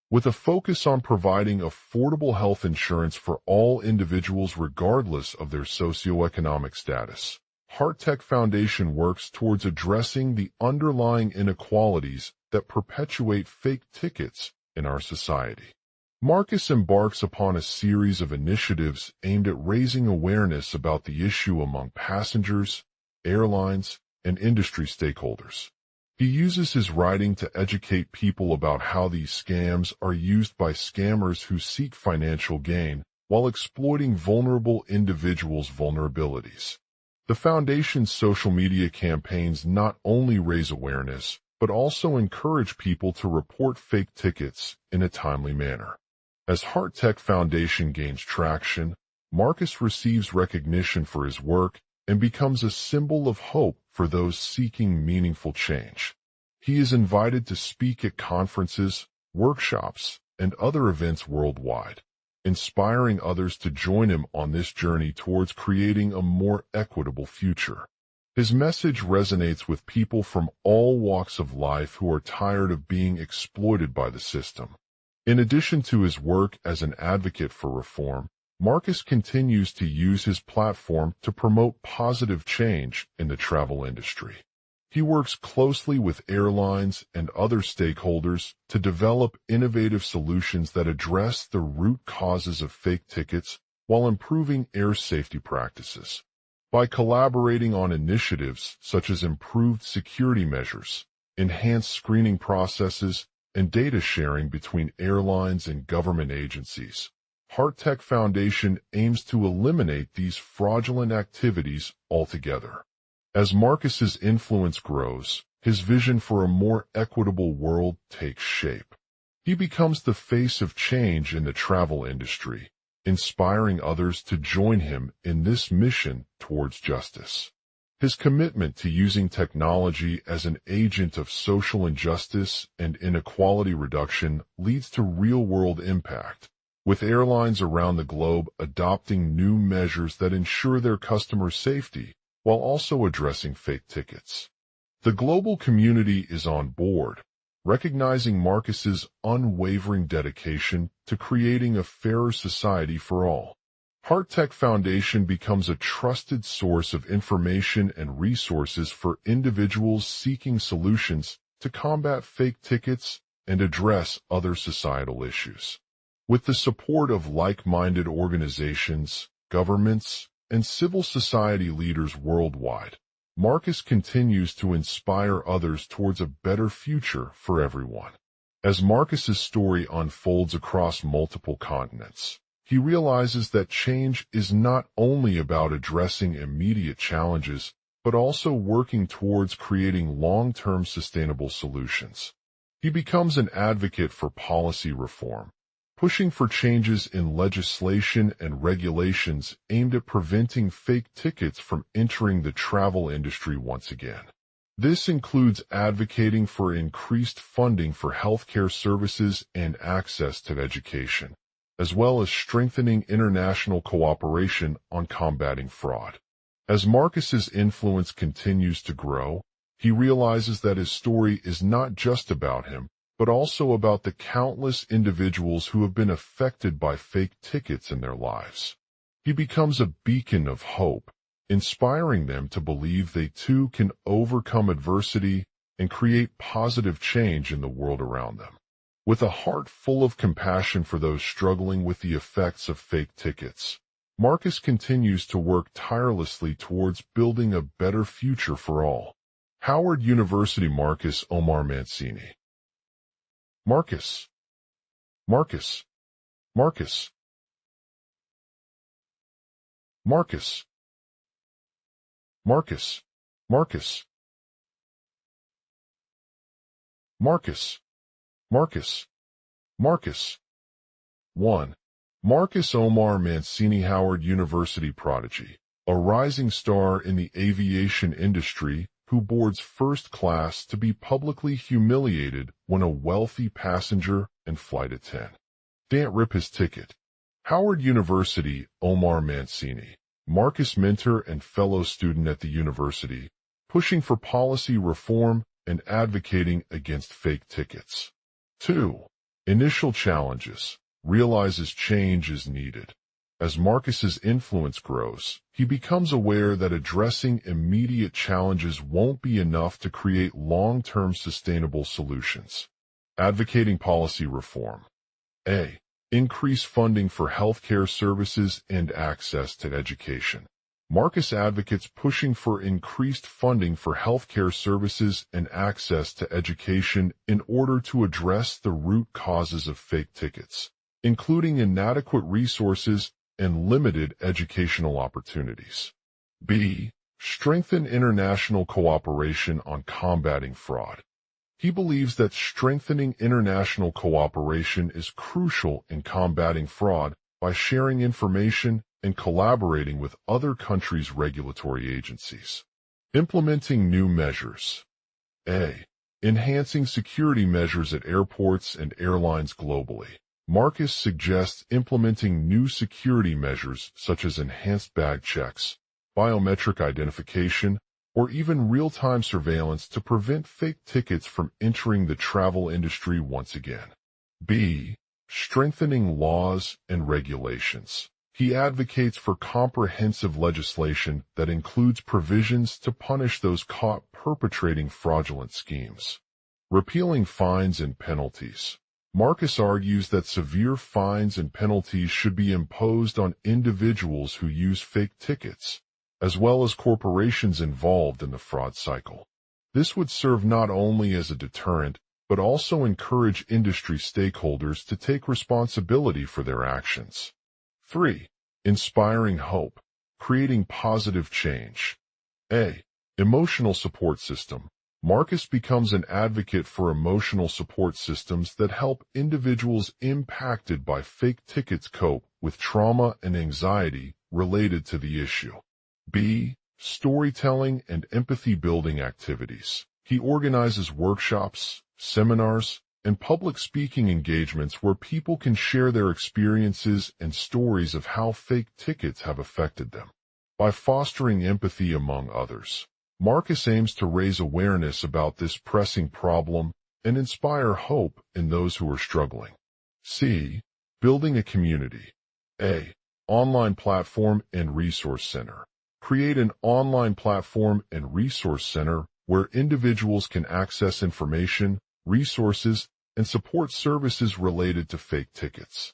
Speaker 1: With a focus on providing affordable health insurance for all individuals regardless of their socioeconomic status, HeartTech Foundation works towards addressing the underlying inequalities that perpetuate fake tickets in our society. Marcus embarks upon a series of initiatives aimed at raising awareness about the issue among passengers, airlines, and industry stakeholders. He uses his writing to educate people about how these scams are used by scammers who seek financial gain while exploiting vulnerable individuals' vulnerabilities. The Foundation's social media campaigns not only raise awareness, but also encourage people to report fake tickets in a timely manner. As HeartTech Foundation gains traction, Marcus receives recognition for his work and becomes a symbol of hope for those seeking meaningful change. He is invited to speak at conferences, workshops, and other events worldwide, inspiring others to join him on this journey towards creating a more equitable future. His message resonates with people from all walks of life who are tired of being exploited by the system. In addition to his work as an advocate for reform, Marcus continues to use his platform to promote positive change in the travel industry. He works closely with airlines and other stakeholders to develop innovative solutions that address the root causes of fake tickets while improving air safety practices. By collaborating on initiatives such as improved security measures, enhanced screening processes, and data sharing between airlines and government agencies, HeartTech Foundation aims to eliminate these fraudulent activities altogether. As Marcus's influence grows, his vision for a more equitable world takes shape. He becomes the face of change in the travel industry, inspiring others to join him in this mission towards justice. His commitment to using technology as an agent of social injustice and inequality reduction leads to real-world impact, with airlines around the globe adopting new measures that ensure their customers' safety while also addressing fake tickets. The global community is on board, recognizing Marcus's unwavering dedication to creating a fairer society for all. HeartTech Foundation becomes a trusted source of information and resources for individuals seeking solutions to combat fake tickets and address other societal issues. With the support of like-minded organizations, governments, and civil society leaders worldwide, Marcus continues to inspire others towards a better future for everyone. As Marcus's story unfolds across multiple continents, he realizes that change is not only about addressing immediate challenges, but also working towards creating long-term sustainable solutions. He becomes an advocate for policy reform, pushing for changes in legislation and regulations aimed at preventing fake tickets from entering the travel industry once again. This includes advocating for increased funding for healthcare services and access to education, as well as strengthening international cooperation on combating fraud. As Marcus's influence continues to grow, he realizes that his story is not just about him, but also about the countless individuals who have been affected by fake tickets in their lives. He becomes a beacon of hope, inspiring them to believe they too can overcome adversity and create positive change in the world around them. With a heart full of compassion for those struggling with the effects of fake tickets, Marcus continues to work tirelessly towards building a better future for all. Howard University. Marcus Omar Mancini. Marcus. Marcus. Marcus. Marcus. Marcus. Marcus. Marcus. Marcus. Marcus. 1. Marcus Omar Mancini. Howard University prodigy, a rising star in the aviation industry who boards first class to be publicly humiliated when a wealthy passenger and flight attendant can't rip his ticket. Howard University. Omar Mancini, Marcus mentor and fellow student at the university, pushing for policy reform and advocating against fake tickets. 2. Initial challenges. Realizes change is needed. As Marcus's influence grows, he becomes aware that addressing immediate challenges won't be enough to create long-term sustainable solutions. Advocating policy reform. A. Increase funding for healthcare services and access to education. Marcus advocates pushing for increased funding for healthcare services and access to education in order to address the root causes of fake tickets, including inadequate resources and limited educational opportunities. B. Strengthen international cooperation on combating fraud. He believes that strengthening international cooperation is crucial in combating fraud by sharing information and collaborating with other countries' regulatory agencies. Implementing new measures. A. Enhancing security measures at airports and airlines globally. Marcus suggests implementing new security measures such as enhanced bag checks, biometric identification, or even real-time surveillance to prevent fake tickets from entering the travel industry once again. B. Strengthening laws and regulations. He advocates for comprehensive legislation that includes provisions to punish those caught perpetrating fraudulent schemes. Repealing fines and penalties. Marcus argues that severe fines and penalties should be imposed on individuals who use fake tickets, as well as corporations involved in the fraud cycle. This would serve not only as a deterrent, but also encourage industry stakeholders to take responsibility for their actions. 3. Inspiring hope, creating positive change. A. Emotional support system. Marcus becomes an advocate for emotional support systems that help individuals impacted by fake tickets cope with trauma and anxiety related to the issue. B. storytelling, and empathy-building activities. He organizes workshops, seminars, and public speaking engagements where people can share their experiences and stories of how fake tickets have affected them. By fostering empathy among others, Marcus aims to raise awareness about this pressing problem and inspire hope in those who are struggling. C. Building a community. A. Online platform and resource center. Create an online platform and resource center where individuals can access information, resources, and support services related to fake tickets.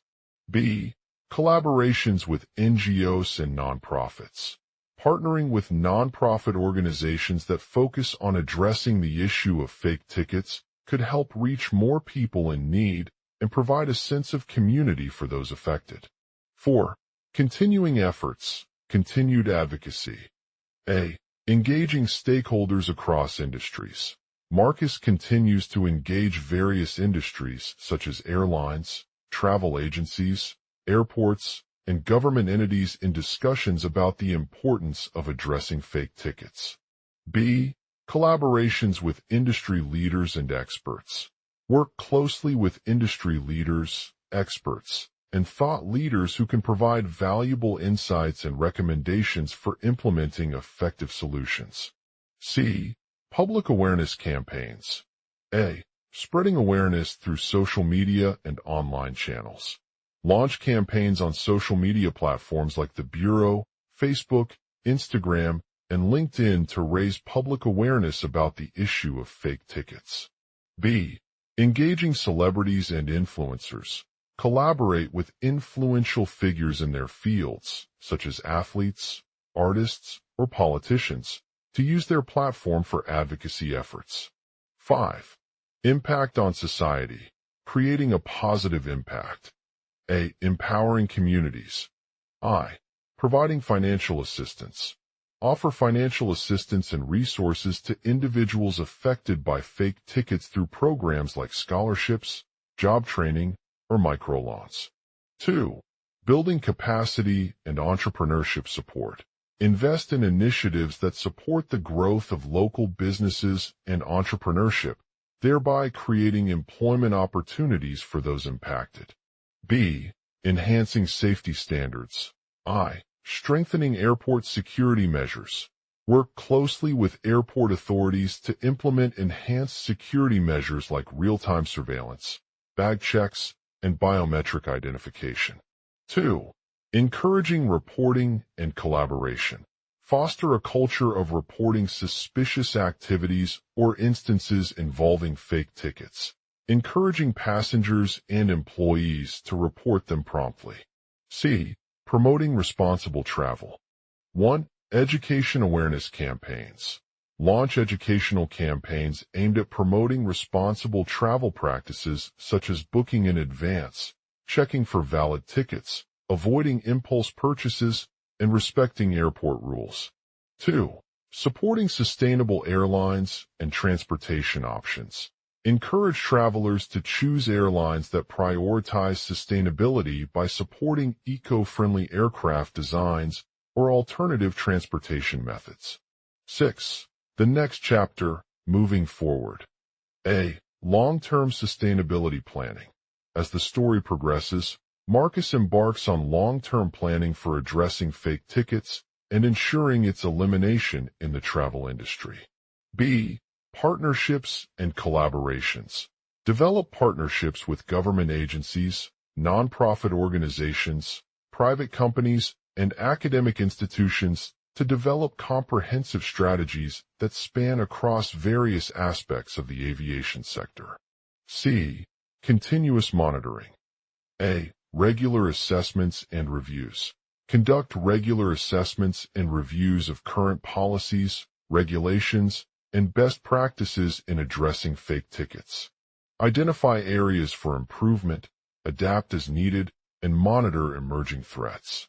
Speaker 1: B. Collaborations with NGOs and nonprofits. Partnering with nonprofit organizations that focus on addressing the issue of fake tickets could help reach more people in need and provide a sense of community for those affected. 4. Continuing efforts, continued advocacy. A. Engaging stakeholders across industries. Marcus continues to engage various industries such as airlines, travel agencies, airports, and government entities in discussions about the importance of addressing fake tickets. B. Collaborations with industry leaders and experts. Work closely with industry leaders, experts, and thought leaders who can provide valuable insights and recommendations for implementing effective solutions. C. Public awareness campaigns. A. Spreading awareness through social media and online channels. Launch campaigns on social media platforms like the Bureau, Facebook, Instagram, and LinkedIn to raise public awareness about the issue of fake tickets. B. Engaging celebrities and influencers. Collaborate with influential figures in their fields, such as athletes, artists, or politicians, to use their platform for advocacy efforts. 5. Impact on society. Creating a positive impact. A. Empowering communities. I. Providing financial assistance. Offer financial assistance and resources to individuals affected by fake tickets through programs like scholarships, job training, or microloans. 2. Building capacity and entrepreneurship support. Invest in initiatives that support the growth of local businesses and entrepreneurship, thereby creating employment opportunities for those impacted. B. Enhancing safety standards. I. Strengthening airport security measures. Work closely with airport authorities to implement enhanced security measures like real-time surveillance, bag checks, and biometric identification. 2. Encouraging reporting and collaboration. Foster a culture of reporting suspicious activities or instances involving fake tickets, encouraging passengers and employees to report them promptly. C. Promoting responsible travel. 1. Education awareness campaigns. Launch educational campaigns aimed at promoting responsible travel practices such as booking in advance, checking for valid tickets, avoiding impulse purchases, and respecting airport rules. 2. Supporting sustainable airlines and transportation options. Encourage travelers to choose airlines that prioritize sustainability by supporting eco-friendly aircraft designs or alternative transportation methods. 6. The next chapter, moving forward. A. Long-term sustainability planning. As the story progresses, Marcus embarks on long-term planning for addressing fake tickets and ensuring its elimination in the travel industry. B. Partnerships and collaborations. Develop partnerships with government agencies, nonprofit organizations, private companies, and academic institutions to develop comprehensive strategies that span across various aspects of the aviation sector. C. Continuous monitoring. A. Regular assessments and reviews. Conduct regular assessments and reviews of current policies, regulations, and best practices in addressing fake tickets. Identify areas for improvement, adapt as needed, and monitor emerging threats.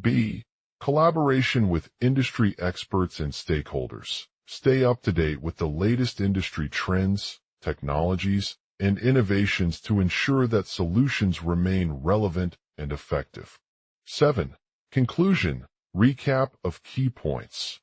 Speaker 1: B. Collaboration with industry experts and stakeholders. Stay up to date with the latest industry trends, technologies, and innovations to ensure that solutions remain relevant and effective. 7. Conclusion. Recap of key points.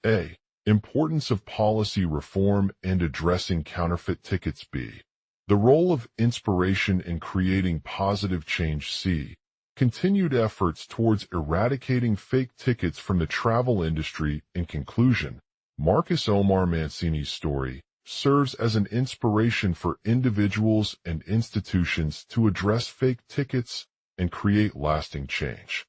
Speaker 1: A. Importance of policy reform and addressing counterfeit tickets. B. The role of inspiration in creating positive change. C. Continued efforts towards eradicating fake tickets from the travel industry. In conclusion, Marcus Omar Mancini's story serves as an inspiration for individuals and institutions to address fake tickets and create lasting change.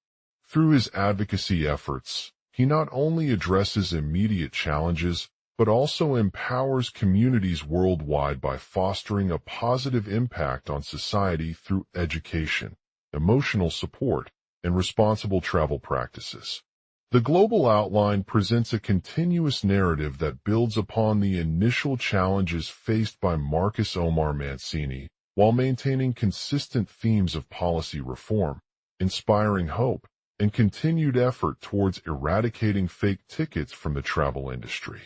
Speaker 1: Through his advocacy efforts, he not only addresses immediate challenges, but also empowers communities worldwide by fostering a positive impact on society through education, emotional support, and responsible travel practices. The global outline presents a continuous narrative that builds upon the initial challenges faced by Marcus Omar Mancini, while maintaining consistent themes of policy reform, inspiring hope, and continued effort towards eradicating fake tickets from the travel industry.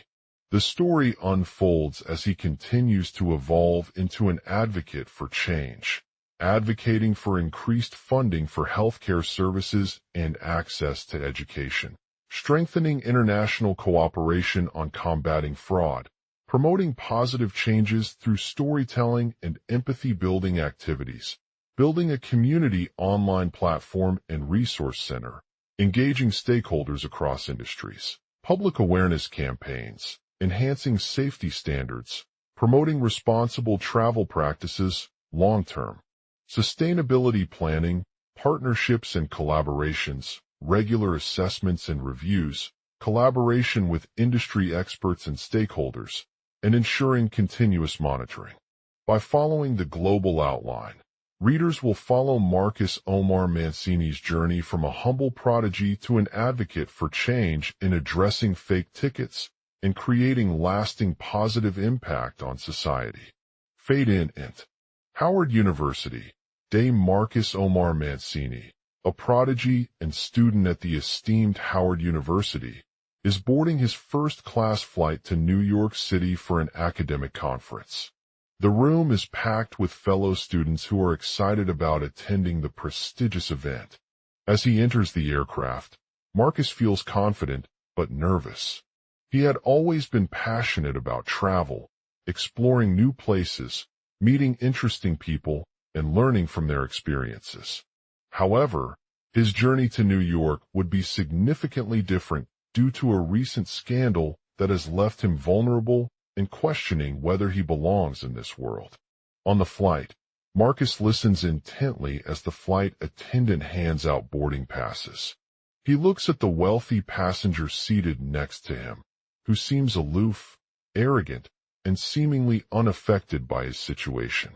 Speaker 1: The story unfolds as he continues to evolve into an advocate for change, advocating for increased funding for healthcare services and access to education, strengthening international cooperation on combating fraud, promoting positive changes through storytelling and empathy-building activities, building a community online platform and resource center, engaging stakeholders across industries, public awareness campaigns, enhancing safety standards, promoting responsible travel practices, long-term, sustainability planning, partnerships and collaborations, regular assessments and reviews, collaboration with industry experts and stakeholders, and ensuring continuous monitoring. By following the global outline, readers will follow Marcus Omar Mancini's journey from a humble prodigy to an advocate for change in addressing fake tickets and creating lasting positive impact on society. Fade in Int. Howard University. Day Marcus Omar Mancini, a prodigy and student at the esteemed Howard University, is boarding his first-class flight to New York City for an academic conference. The room is packed with fellow students who are excited about attending the prestigious event. As he enters the aircraft, Marcus feels confident but nervous. He had always been passionate about travel, exploring new places, meeting interesting people, and learning from their experiences. However, his journey to New York would be significantly different due to a recent scandal that has left him vulnerable and questioning whether he belongs in this world. On the flight, Marcus listens intently as the flight attendant hands out boarding passes. He looks at the wealthy passenger seated next to him, who seems aloof, arrogant, and seemingly unaffected by his situation.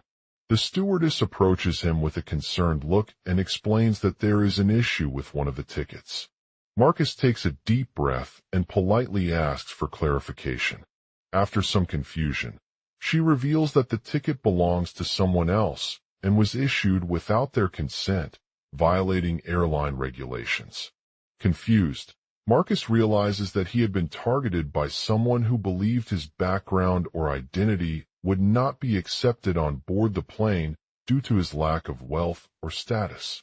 Speaker 1: The stewardess approaches him with a concerned look and explains that there is an issue with one of the tickets. Marcus takes a deep breath and politely asks for clarification. After some confusion, she reveals that the ticket belongs to someone else and was issued without their consent, violating airline regulations. Confused, Marcus realizes that he had been targeted by someone who believed his background or identity would not be accepted on board the plane due to his lack of wealth or status.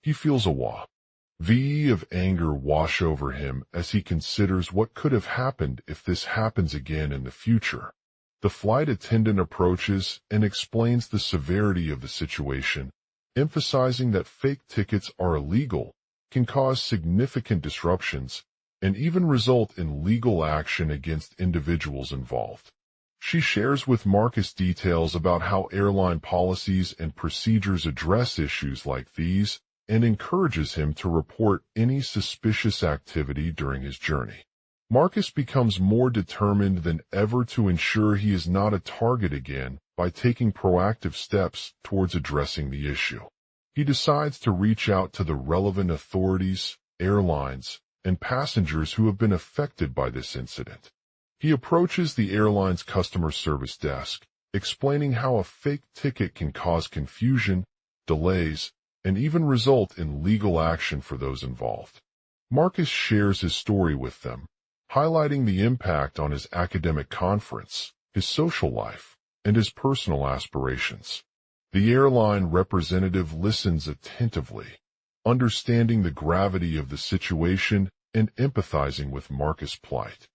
Speaker 1: He feels a wave of anger wash over him as he considers what could have happened if this happens again in the future. The flight attendant approaches and explains the severity of the situation, emphasizing that fake tickets are illegal, can cause significant disruptions, and even result in legal action against individuals involved. She shares with Marcus details about how airline policies and procedures address issues like these and encourages him to report any suspicious activity during his journey. Marcus becomes more determined than ever to ensure he is not a target again by taking proactive steps towards addressing the issue. He decides to reach out to the relevant authorities, airlines, and passengers who have been affected by this incident. He approaches the airline's customer service desk, explaining how a fake ticket can cause confusion, delays, and even result in legal action for those involved. Marcus shares his story with them, highlighting the impact on his academic conference, his social life, and his personal aspirations. The airline representative listens attentively, understanding the gravity of the situation and empathizing with Marcus' plight.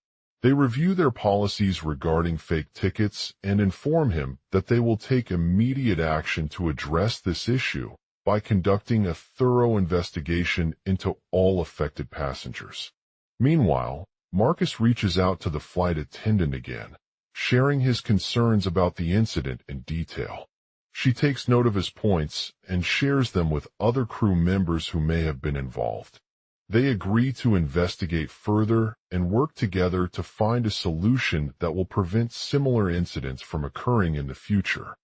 Speaker 1: They review their policies regarding fake tickets and inform him that they will take immediate action to address this issue by conducting a thorough investigation into all affected passengers. Meanwhile, Marcus reaches out to the flight attendant again, sharing his concerns about the incident in detail. She takes note of his points and shares them with other crew members who may have been involved. They agree to investigate further and work together to find a solution that will prevent similar incidents from occurring in the future.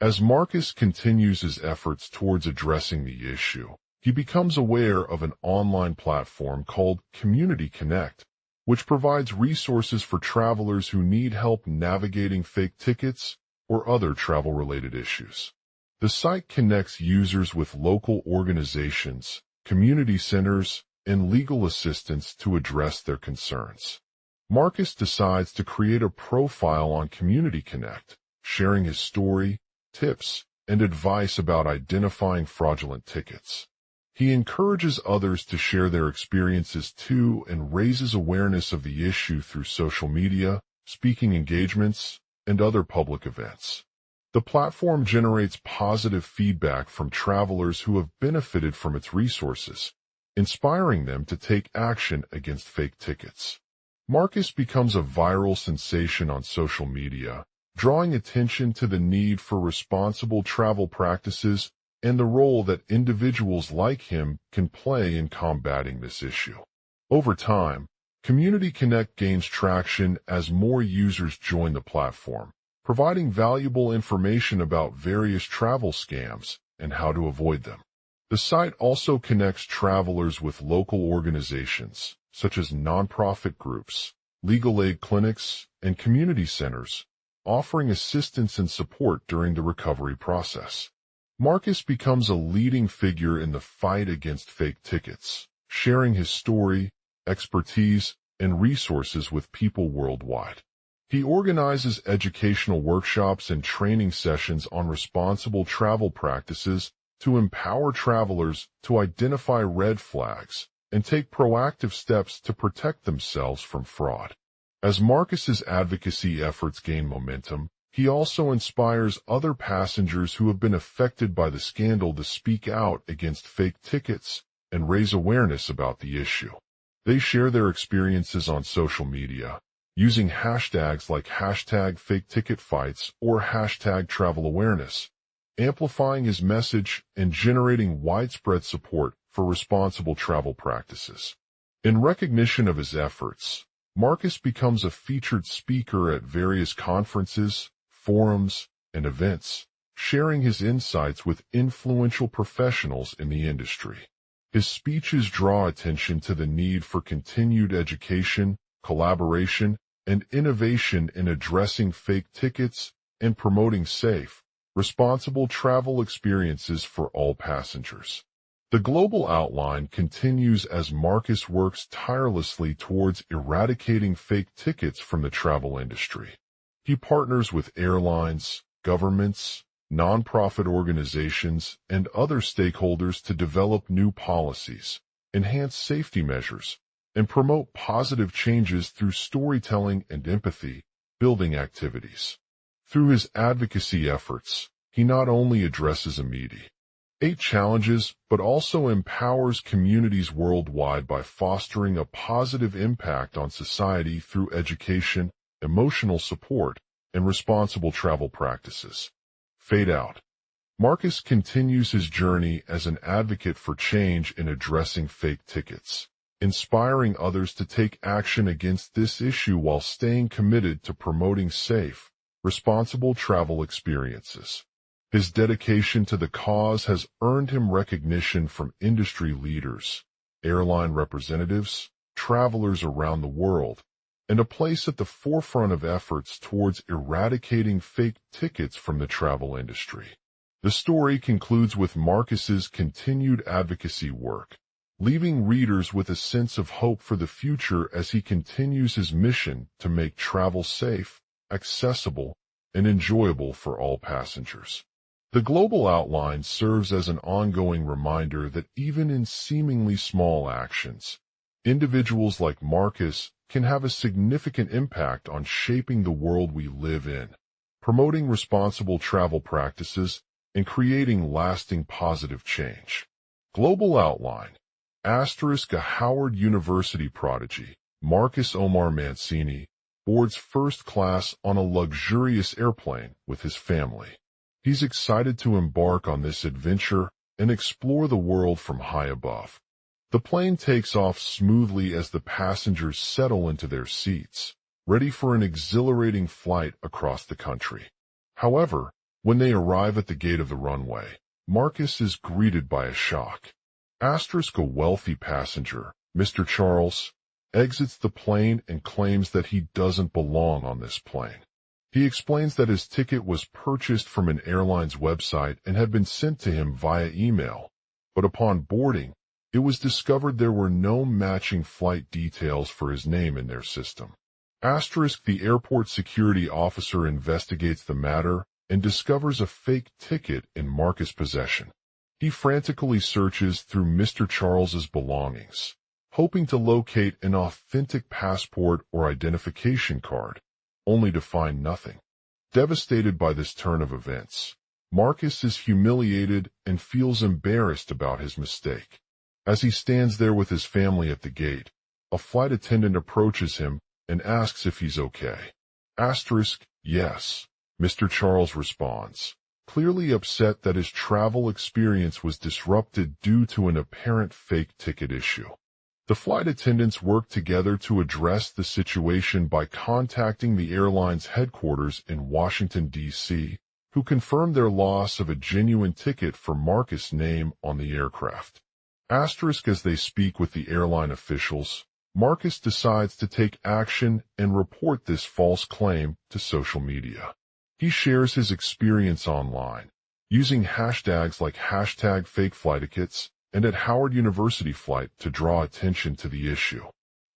Speaker 1: As Marcus continues his efforts towards addressing the issue, he becomes aware of an online platform called Community Connect, which provides resources for travelers who need help navigating fake tickets or other travel-related issues. The site connects users with local organizations, community centers, and legal assistance to address their concerns. Marcus decides to create a profile on Community Connect, sharing his story, tips, and advice about identifying fraudulent tickets. He encourages others to share their experiences too and raises awareness of the issue through social media, speaking engagements, and other public events. The platform generates positive feedback from travelers who have benefited from its resources, inspiring them to take action against fake tickets. Marcus becomes a viral sensation on social media, drawing attention to the need for responsible travel practices and the role that individuals like him can play in combating this issue. Over time, Community Connect gains traction as more users join the platform, providing valuable information about various travel scams and how to avoid them. The site also connects travelers with local organizations, such as nonprofit groups, legal aid clinics, and community centers, offering assistance and support during the recovery process. Marcus becomes a leading figure in the fight against fake tickets, sharing his story, expertise, and resources with people worldwide. He organizes educational workshops and training sessions on responsible travel practices to empower travelers to identify red flags and take proactive steps to protect themselves from fraud. As Marcus's advocacy efforts gain momentum, he also inspires other passengers who have been affected by the scandal to speak out against fake tickets and raise awareness about the issue. They share their experiences on social media, using hashtags like #FakeTicketFights or #TravelAwareness, amplifying his message and generating widespread support for responsible travel practices. In recognition of his efforts, Marcus becomes a featured speaker at various conferences, forums, and events, sharing his insights with influential professionals in the industry. His speeches draw attention to the need for continued education, collaboration, and innovation in addressing fake tickets and promoting safe, responsible travel experiences for all passengers. The global outline continues as Marcus works tirelessly towards eradicating fake tickets from the travel industry. He partners with airlines, governments, nonprofit organizations, and other stakeholders to develop new policies, enhance safety measures, and promote positive changes through storytelling and empathy building activities. Through his advocacy efforts, he not only addresses immediate challenges, but also empowers communities worldwide by fostering a positive impact on society through education, emotional support, and responsible travel practices. Fade out. Marcus continues his journey as an advocate for change in addressing fake tickets, inspiring others to take action against this issue while staying committed to promoting safe, responsible travel experiences. His dedication to the cause has earned him recognition from industry leaders, airline representatives, travelers around the world, and a place at the forefront of efforts towards eradicating fake tickets from the travel industry. The story concludes with Marcus's continued advocacy work, leaving readers with a sense of hope for the future as he continues his mission to make travel safe, accessible, and enjoyable for all passengers. The global outline serves as an ongoing reminder that even in seemingly small actions, Individuals like Marcus can have a significant impact on shaping the world we live in, promoting responsible travel practices, and creating lasting positive change. Global outline. Asterisk a Howard University prodigy, Marcus Omar Mancini, boards first class on a luxurious airplane with his family. He's excited to embark on this adventure and explore the world from high above. The plane takes off smoothly as the passengers settle into their seats, ready for an exhilarating flight across the country. However, when they arrive at the gate of the runway, Marcus is greeted by a shock. Asterisk a wealthy passenger, Mr. Charles, exits the plane and claims that he doesn't belong on this plane. He explains that his ticket was purchased from an airline's website and had been sent to him via email, but upon boarding, it was discovered there were no matching flight details for his name in their system. Asterisk the airport security officer investigates the matter and discovers a fake ticket in Marcus' possession. He frantically searches through Mr. Charles's belongings, hoping to locate an authentic passport or identification card, only to find nothing. Devastated by this turn of events, Marcus is humiliated and feels embarrassed about his mistake. As he stands there with his family at the gate, a flight attendant approaches him and asks if he's okay. Asterisk, yes, Mr. Charles responds, clearly upset that his travel experience was disrupted due to an apparent fake ticket issue. The flight attendants work together to address the situation by contacting the airline's headquarters in Washington, D.C., who confirmed their loss of a genuine ticket for Marcus' name on the aircraft. Asterisk as they speak with the airline officials, Marcus decides to take action and report this false claim to social media. He shares his experience online, using hashtags like #FakeFlightTickets and at Howard University flight to draw attention to the issue.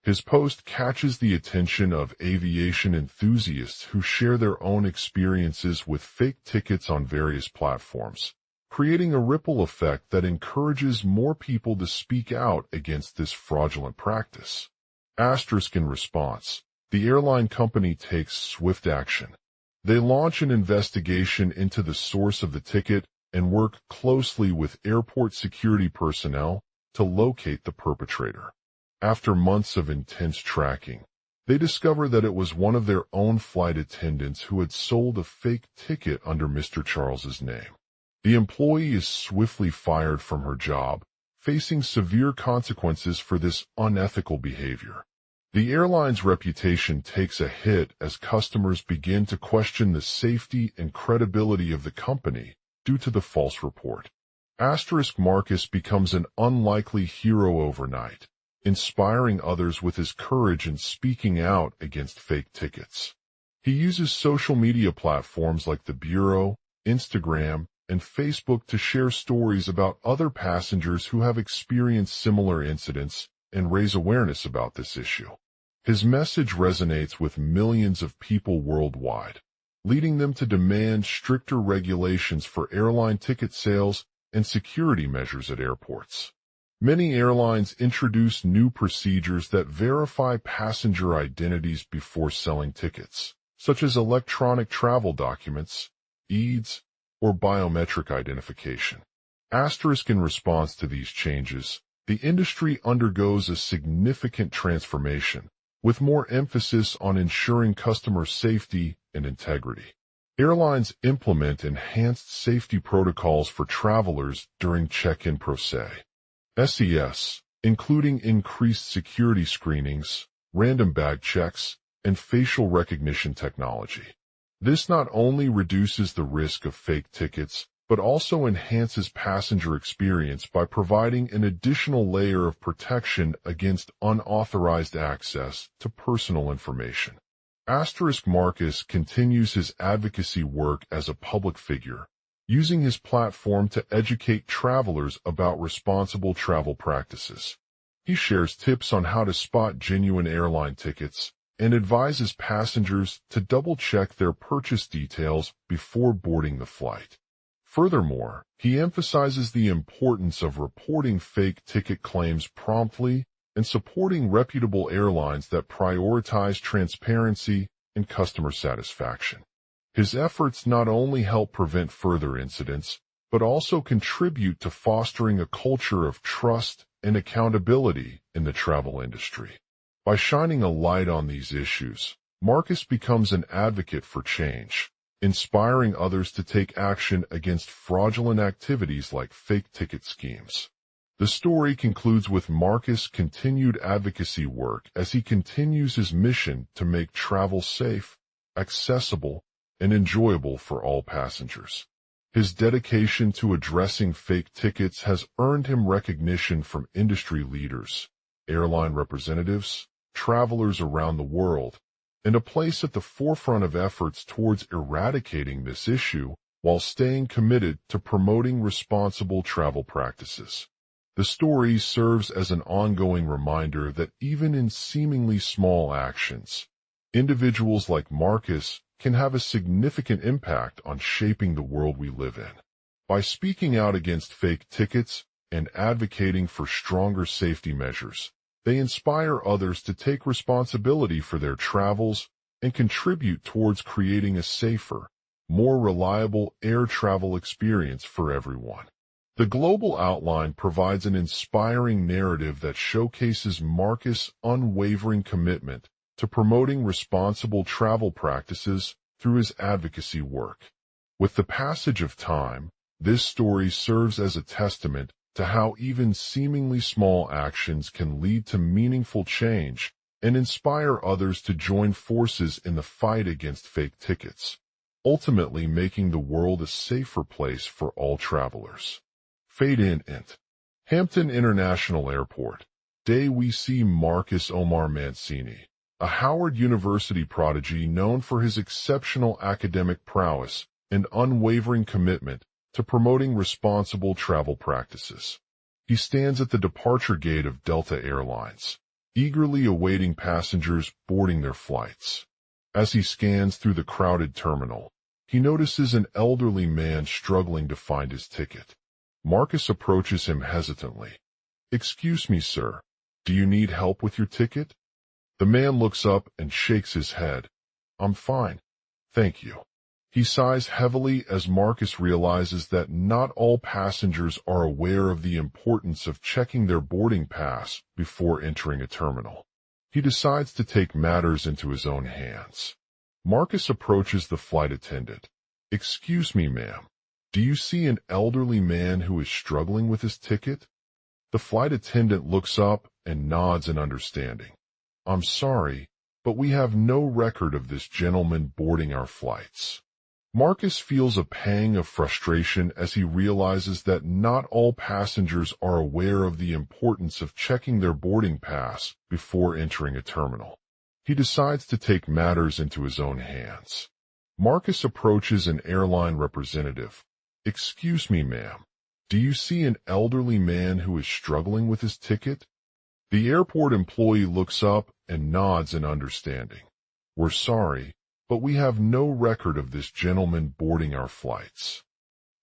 Speaker 1: His post catches the attention of aviation enthusiasts who share their own experiences with fake tickets on various platforms, creating a ripple effect that encourages more people to speak out against this fraudulent practice. Asterisk in response, the airline company takes swift action. They launch an investigation into the source of the ticket and work closely with airport security personnel to locate the perpetrator. After months of intense tracking, they discover that it was one of their own flight attendants who had sold a fake ticket under Mr. Charles's name. The employee is swiftly fired from her job, facing severe consequences for this unethical behavior. The airline's reputation takes a hit as customers begin to question the safety and credibility of the company due to the false report. Asterisk Marcus becomes an unlikely hero overnight, inspiring others with his courage in speaking out against fake tickets. He uses social media platforms like the Bureau, Instagram, and Facebook to share stories about other passengers who have experienced similar incidents and raise awareness about this issue. His message resonates with millions of people worldwide, leading them to demand stricter regulations for airline ticket sales and security measures at airports. Many airlines introduce new procedures that verify passenger identities before selling tickets, such as electronic travel documents, EIDs, or biometric identification. Asterisk in response to these changes, the industry undergoes a significant transformation, with more emphasis on ensuring customer safety and integrity. Airlines implement enhanced safety protocols for travelers during check-in process, SES, including increased security screenings, random bag checks, and facial recognition technology. This not only reduces the risk of fake tickets, but also enhances passenger experience by providing an additional layer of protection against unauthorized access to personal information. Asterisk Marcus continues his advocacy work as a public figure, using his platform to educate travelers about responsible travel practices. He shares tips on how to spot genuine airline tickets and advises passengers to double-check their purchase details before boarding the flight. Furthermore, he emphasizes the importance of reporting fake ticket claims promptly and supporting reputable airlines that prioritize transparency and customer satisfaction. His efforts not only help prevent further incidents, but also contribute to fostering a culture of trust and accountability in the travel industry. By shining a light on these issues, Marcus becomes an advocate for change, inspiring others to take action against fraudulent activities like fake ticket schemes. The story concludes with Marcus' continued advocacy work as he continues his mission to make travel safe, accessible, and enjoyable for all passengers. His dedication to addressing fake tickets has earned him recognition from industry leaders, airline representatives, travelers around the world, and a place at the forefront of efforts towards eradicating this issue while staying committed to promoting responsible travel practices. The story serves as an ongoing reminder that even in seemingly small actions, individuals like Marcus can have a significant impact on shaping the world we live in. By speaking out against fake tickets and advocating for stronger safety measures, they inspire others to take responsibility for their travels and contribute towards creating a safer, more reliable air travel experience for everyone. The Global Outline provides an inspiring narrative that showcases Marcus' unwavering commitment to promoting responsible travel practices through his advocacy work. With the passage of time, this story serves as a testament to how even seemingly small actions can lead to meaningful change and inspire others to join forces in the fight against fake tickets, ultimately making the world a safer place for all travelers. Fade in Int. Hampton International Airport. Day we see Marcus Omar Mancini, a Howard University prodigy known for his exceptional academic prowess and unwavering commitment to promoting responsible travel practices. He stands at the departure gate of Delta Airlines, eagerly awaiting passengers boarding their flights. As he scans through the crowded terminal, he notices an elderly man struggling to find his ticket. Marcus approaches him hesitantly. "Excuse me, sir. Do you need help with your ticket?" The man looks up and shakes his head. "I'm fine. Thank you." He sighs heavily as Marcus realizes that not all passengers are aware of the importance of checking their boarding pass before entering a terminal. He decides to take matters into his own hands. Marcus approaches the flight attendant. "Excuse me, ma'am. Do you see an elderly man who is struggling with his ticket?" The flight attendant looks up and nods in understanding. "I'm sorry, but we have no record of this gentleman boarding our flights." Marcus feels a pang of frustration as he realizes that not all passengers are aware of the importance of checking their boarding pass before entering a terminal. He decides to take matters into his own hands. Marcus approaches an airline representative. "Excuse me, ma'am. Do you see an elderly man who is struggling with his ticket?" The airport employee looks up and nods in understanding. "We're sorry, but we have no record of this gentleman boarding our flights."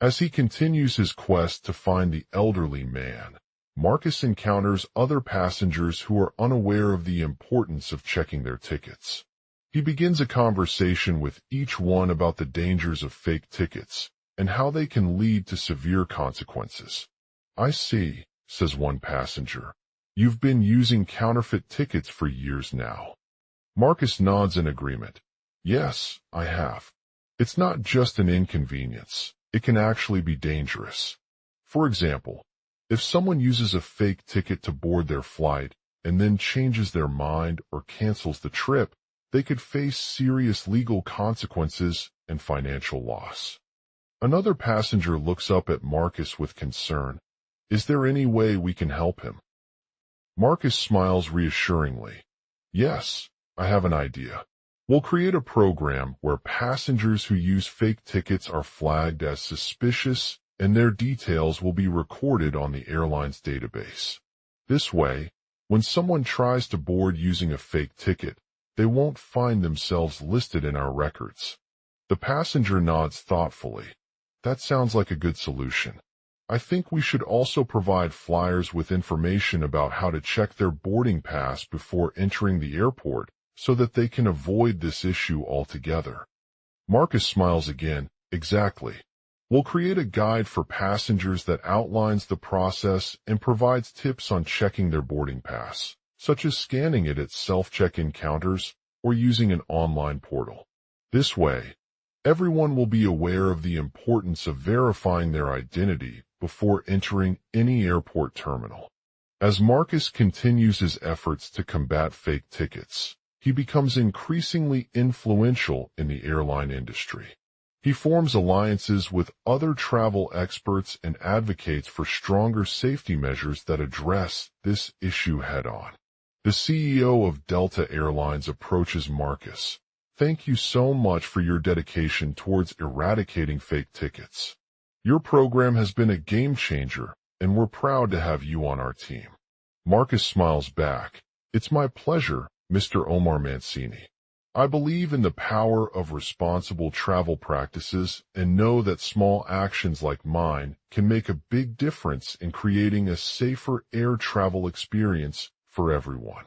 Speaker 1: As he continues his quest to find the elderly man, Marcus encounters other passengers who are unaware of the importance of checking their tickets. He begins a conversation with each one about the dangers of fake tickets and how they can lead to severe consequences. "I see," says one passenger. "You've been using counterfeit tickets for years now." Marcus nods in agreement. "Yes, I have. It's not just an inconvenience. It can actually be dangerous. For example, if someone uses a fake ticket to board their flight and then changes their mind or cancels the trip, they could face serious legal consequences and financial loss." Another passenger looks up at Marcus with concern. "Is there any way we can help him?" Marcus smiles reassuringly. "Yes, I have an idea. We'll create a program where passengers who use fake tickets are flagged as suspicious and their details will be recorded on the airline's database. This way, when someone tries to board using a fake ticket, they won't find themselves listed in our records." The passenger nods thoughtfully. "That sounds like a good solution. I think we should also provide flyers with information about how to check their boarding pass before entering the airport so that they can avoid this issue altogether. Marcus smiles again. Exactly. We'll create a guide for passengers that outlines the process and provides tips on checking their boarding pass, such as scanning it at self-check-in counters or using an online portal. This way, everyone will be aware of the importance of verifying their identity before entering any airport terminal. As Marcus continues his efforts to combat fake tickets, he becomes increasingly influential in the airline industry. He forms alliances with other travel experts and advocates for stronger safety measures that address this issue head-on. The CEO of Delta Airlines approaches Marcus. Thank you so much for your dedication towards eradicating fake tickets. Your program has been a game changer, and we're proud to have you on our team. Marcus smiles back. It's my pleasure, Mr. Omar Mancini. I believe in the power of responsible travel practices and know that small actions like mine can make a big difference in creating a safer air travel experience for everyone.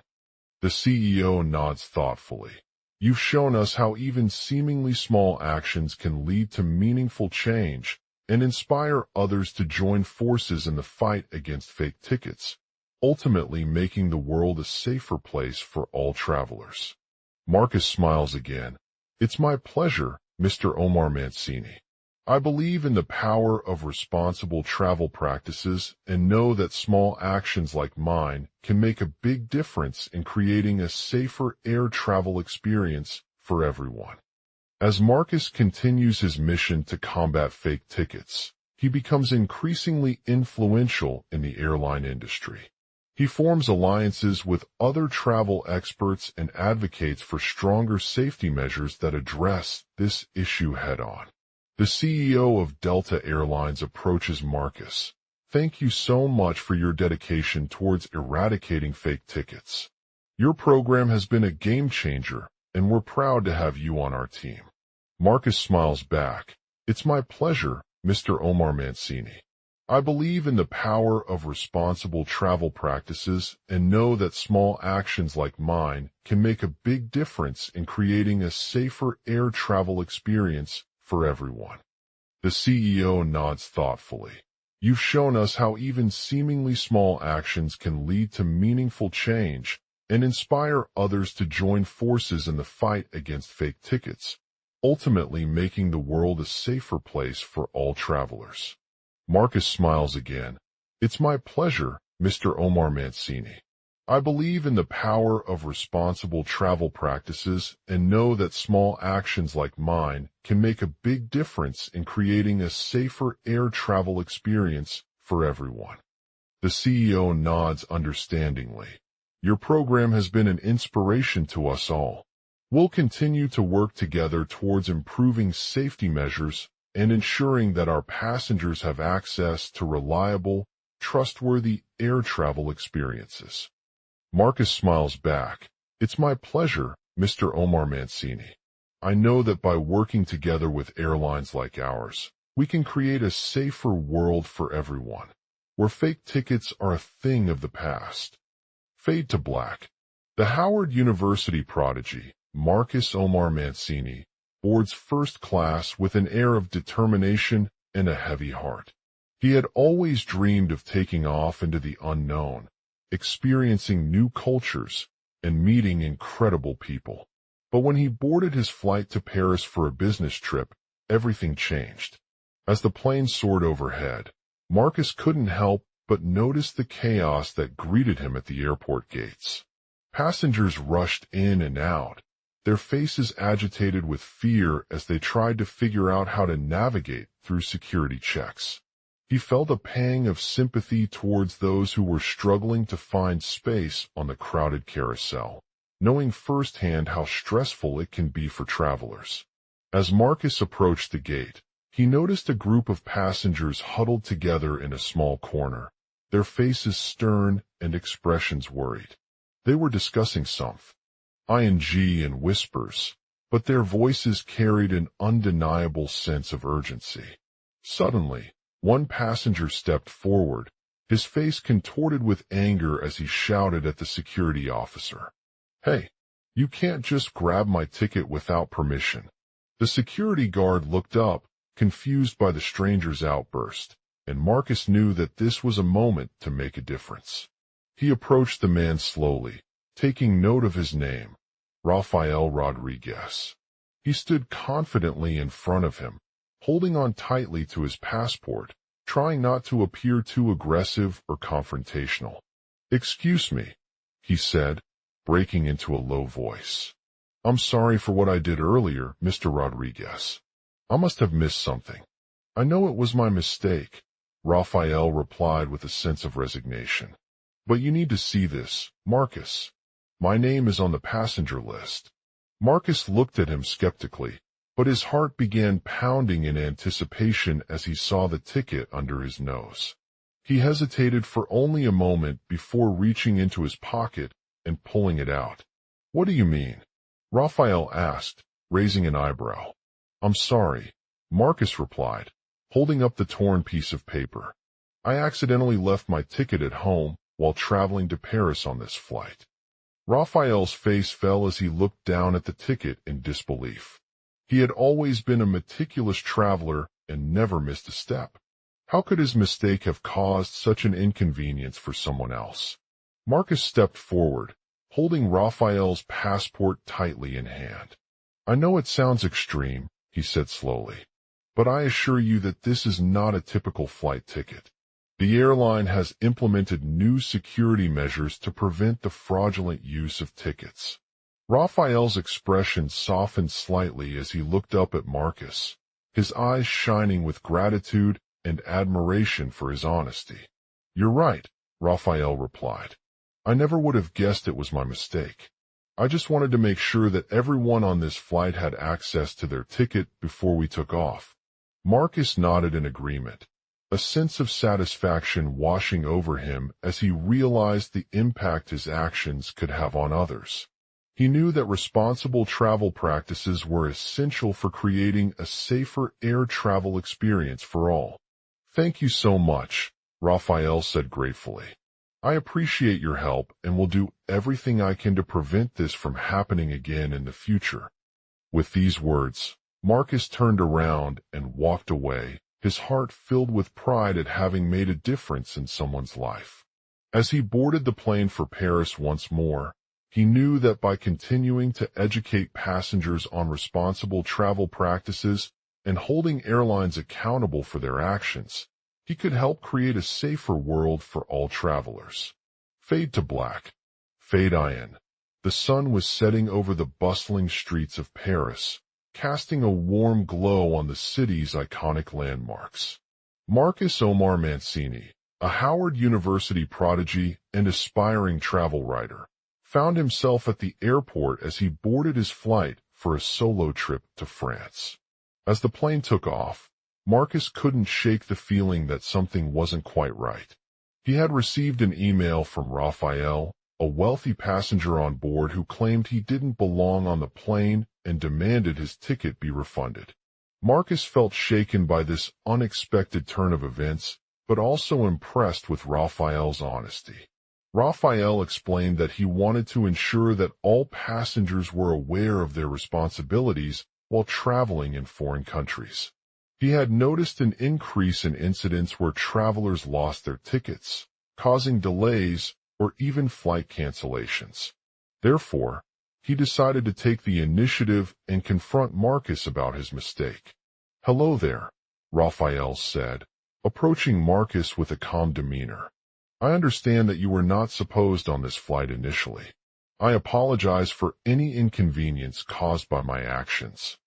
Speaker 1: The CEO nods thoughtfully. You've shown us how even seemingly small actions can lead to meaningful change and inspire others to join forces in the fight against fake tickets, ultimately making the world a safer place for all travelers. Marcus smiles again. It's my pleasure, Mr. Omar Mancini. I believe in the power of responsible travel practices and know that small actions like mine can make a big difference in creating a safer air travel experience for everyone. As Marcus continues his mission to combat fake tickets, he becomes increasingly influential in the airline industry. He forms alliances with other travel experts and advocates for stronger safety measures that address this issue head-on. The CEO of Delta Airlines approaches Marcus. Thank you so much for your dedication towards eradicating fake tickets. Your program has been a game changer, and we're proud to have you on our team. Marcus smiles back. It's my pleasure, Mr. Omar Mancini. I believe in the power of responsible travel practices and know that small actions like mine can make a big difference in creating a safer air travel experience for everyone. The CEO nods thoughtfully. You've shown us how even seemingly small actions can lead to meaningful change and inspire others to join forces in the fight against fake tickets, ultimately making the world a safer place for all travelers. Marcus smiles again. It's my pleasure, Mr. Omar Mancini. I believe in the power of responsible travel practices and know that small actions like mine can make a big difference in creating a safer air travel experience for everyone. The CEO nods understandingly. Your program has been an inspiration to us all. We'll continue to work together towards improving safety measures and ensuring that our passengers have access to reliable, trustworthy air travel experiences. Marcus smiles back. It's my pleasure, Mr. Omar Mancini. I know that by working together with airlines like ours, we can create a safer world for everyone, where fake tickets are a thing of the past. Fade to black. The Howard University prodigy, Marcus Omar Mancini, boards first class with an air of determination and a heavy heart. He had always dreamed of taking off into the unknown, experiencing new cultures, and meeting incredible people. But when he boarded his flight to Paris for a business trip, everything changed. As the plane soared overhead, Marcus couldn't help but notice the chaos that greeted him at the airport gates. Passengers rushed in and out, their faces agitated with fear as they tried to figure out how to navigate through security checks. He felt a pang of sympathy towards those who were struggling to find space on the crowded carousel, knowing firsthand how stressful it can be for travelers. As Marcus approached the gate, he noticed a group of passengers huddled together in a small corner, their faces stern and expressions worried. They were discussing something, in whispers, but their voices carried an undeniable sense of urgency. Suddenly, One passenger stepped forward, his face contorted with anger as he shouted at the security officer. "Hey, you can't just grab my ticket without permission." The security guard looked up, confused by the stranger's outburst, and Marcus knew that this was a moment to make a difference. He approached the man slowly, taking note of his name, Rafael Rodriguez. He stood confidently in front of him, holding on tightly to his passport, trying not to appear too aggressive or confrontational. "Excuse me," he said, breaking into a low voice. "I'm sorry for what I did earlier, Mr. Rodriguez. I must have missed something." "I know it was my mistake," Rafael replied with a sense of resignation. "But you need to see this, Marcus. My name is on the passenger list." Marcus looked at him skeptically, but his heart began pounding in anticipation as he saw the ticket under his nose. He hesitated for only a moment before reaching into his pocket and pulling it out. "What do you mean?" Rafael asked, raising an eyebrow. "I'm sorry," Marcus replied, holding up the torn piece of paper. "I accidentally left my ticket at home while traveling to Paris on this flight." Rafael's face fell as he looked down at the ticket in disbelief. He had always been a meticulous traveler and never missed a step. How could his mistake have caused such an inconvenience for someone else? Marcus stepped forward, holding Rafael's passport tightly in hand. "I know it sounds extreme," he said slowly, "but I assure you that this is not a typical flight ticket. The airline has implemented new security measures to prevent the fraudulent use of tickets." Rafael's expression softened slightly as he looked up at Marcus, his eyes shining with gratitude and admiration for his honesty. "You're right," Rafael replied. "I never would have guessed it was my mistake. I just wanted to make sure that everyone on this flight had access to their ticket before we took off." Marcus nodded in agreement, a sense of satisfaction washing over him as he realized the impact his actions could have on others. He knew that responsible travel practices were essential for creating a safer air travel experience for all. "Thank you so much," Rafael said gratefully. "I appreciate your help and will do everything I can to prevent this from happening again in the future." With these words, Marcus turned around and walked away, his heart filled with pride at having made a difference in someone's life. As he boarded the plane for Paris once more, he knew that by continuing to educate passengers on responsible travel practices and holding airlines accountable for their actions, he could help create a safer world for all travelers. Fade to black. Fade in. The sun was setting over the bustling streets of Paris, casting a warm glow on the city's iconic landmarks. Marcus Omar Mancini, a Howard University prodigy and aspiring travel writer, found himself at the airport as he boarded his flight for a solo trip to France. As the plane took off, Marcus couldn't shake the feeling that something wasn't quite right. He had received an email from Rafael, a wealthy passenger on board who claimed he didn't belong on the plane and demanded his ticket be refunded. Marcus felt shaken by this unexpected turn of events, but also impressed with Rafael's honesty. Rafael explained that he wanted to ensure that all passengers were aware of their responsibilities while traveling in foreign countries. He had noticed an increase in incidents where travelers lost their tickets, causing delays or even flight cancellations. Therefore, he decided to take the initiative and confront Marcus about his mistake. "Hello there," Rafael said, approaching Marcus with a calm demeanor. "I understand that you were not supposed on this flight initially. I apologize for any inconvenience caused by my actions."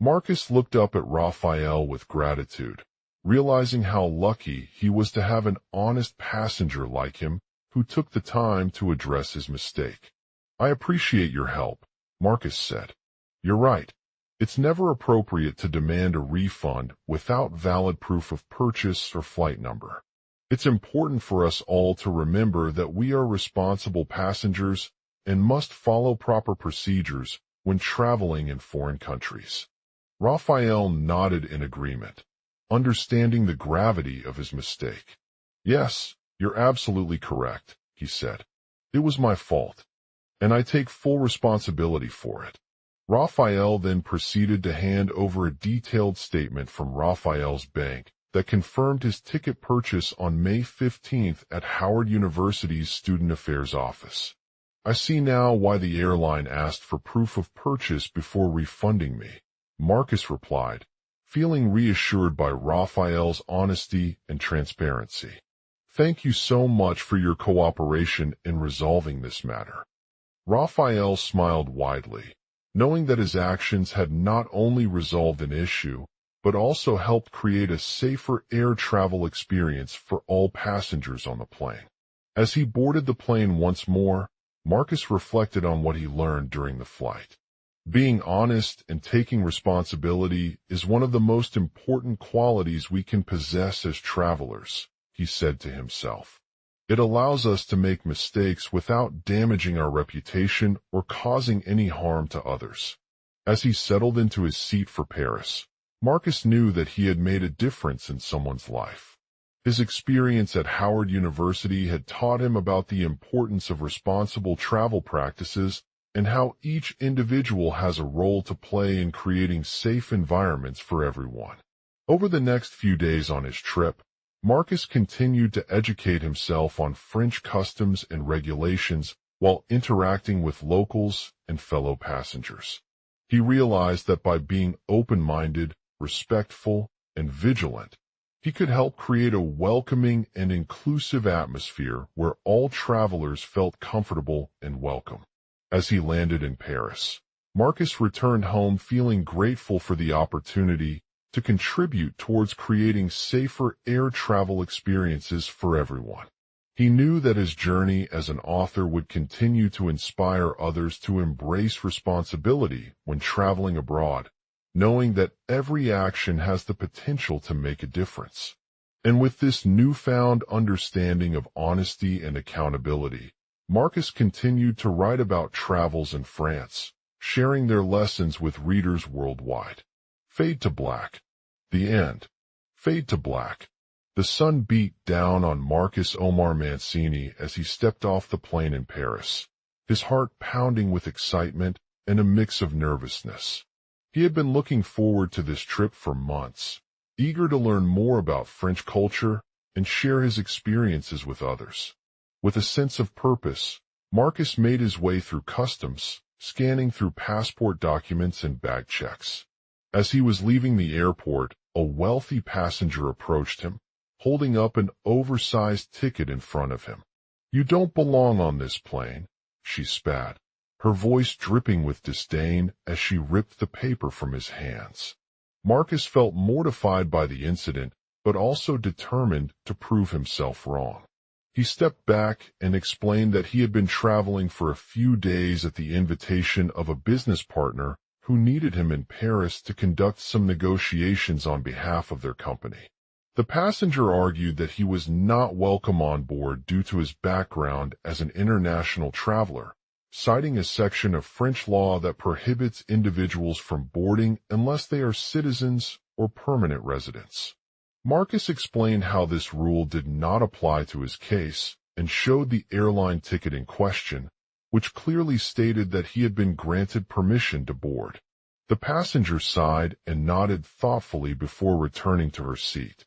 Speaker 1: Marcus looked up at Rafael with gratitude, realizing how lucky he was to have an honest passenger like him who took the time to address his mistake. "I appreciate your help," Marcus said. "You're right. It's never appropriate to demand a refund without valid proof of purchase or flight number. It's important for us all to remember that we are responsible passengers and must follow proper procedures when traveling in foreign countries." Rafael nodded in agreement, understanding the gravity of his mistake. "Yes, you're absolutely correct," he said. "It was my fault, and I take full responsibility for it." Raphael then proceeded to hand over a detailed statement from Raphael's bank that confirmed his ticket purchase on May 15th at Howard University's Student Affairs office. "I see now why the airline asked for proof of purchase before refunding me," Marcus replied, feeling reassured by Raphael's honesty and transparency. "Thank you so much for your cooperation in resolving this matter." Raphael smiled widely, knowing that his actions had not only resolved an issue, but also helped create a safer air travel experience for all passengers on the plane. As he boarded the plane once more, Marcus reflected on what he learned during the flight. Being honest and taking responsibility is one of the most important qualities we can possess as travelers, he said to himself. It allows us to make mistakes without damaging our reputation or causing any harm to others. As he settled into his seat for Paris, Marcus knew that he had made a difference in someone's life. His experience at Howard University had taught him about the importance of responsible travel practices and how each individual has a role to play in creating safe environments for everyone. Over the next few days on his trip, Marcus continued to educate himself on French customs and regulations while interacting with locals and fellow passengers. He realized that by being open-minded, respectful, and vigilant, he could help create a welcoming and inclusive atmosphere where all travelers felt comfortable and welcome. As he landed in Paris, Marcus returned home feeling grateful for the opportunity to contribute towards creating safer air travel experiences for everyone. He knew that his journey as an author would continue to inspire others to embrace responsibility when traveling abroad, knowing that every action has the potential to make a difference. And with this newfound understanding of honesty and accountability, Marcus continued to write about travels in France, sharing their lessons with readers worldwide. Fade to black. The end. Fade to black. The sun beat down on Marcus Omar Mancini as he stepped off the plane in Paris, his heart pounding with excitement and a mix of nervousness. He had been looking forward to this trip for months, eager to learn more about French culture and share his experiences with others. With a sense of purpose, Marcus made his way through customs, scanning through passport documents and bag checks. As he was leaving the airport, a wealthy passenger approached him, holding up an oversized ticket in front of him. "You don't belong on this plane," she spat, her voice dripping with disdain as she ripped the paper from his hands. Marcus felt mortified by the incident, but also determined to prove himself wrong. He stepped back and explained that he had been traveling for a few days at the invitation of a business partner who needed him in Paris to conduct some negotiations on behalf of their company. The passenger argued that he was not welcome on board due to his background as an international traveler, citing a section of French law that prohibits individuals from boarding unless they are citizens or permanent residents. Marcus explained how this rule did not apply to his case and showed the airline ticket in question, which clearly stated that he had been granted permission to board. The passenger sighed and nodded thoughtfully before returning to her seat.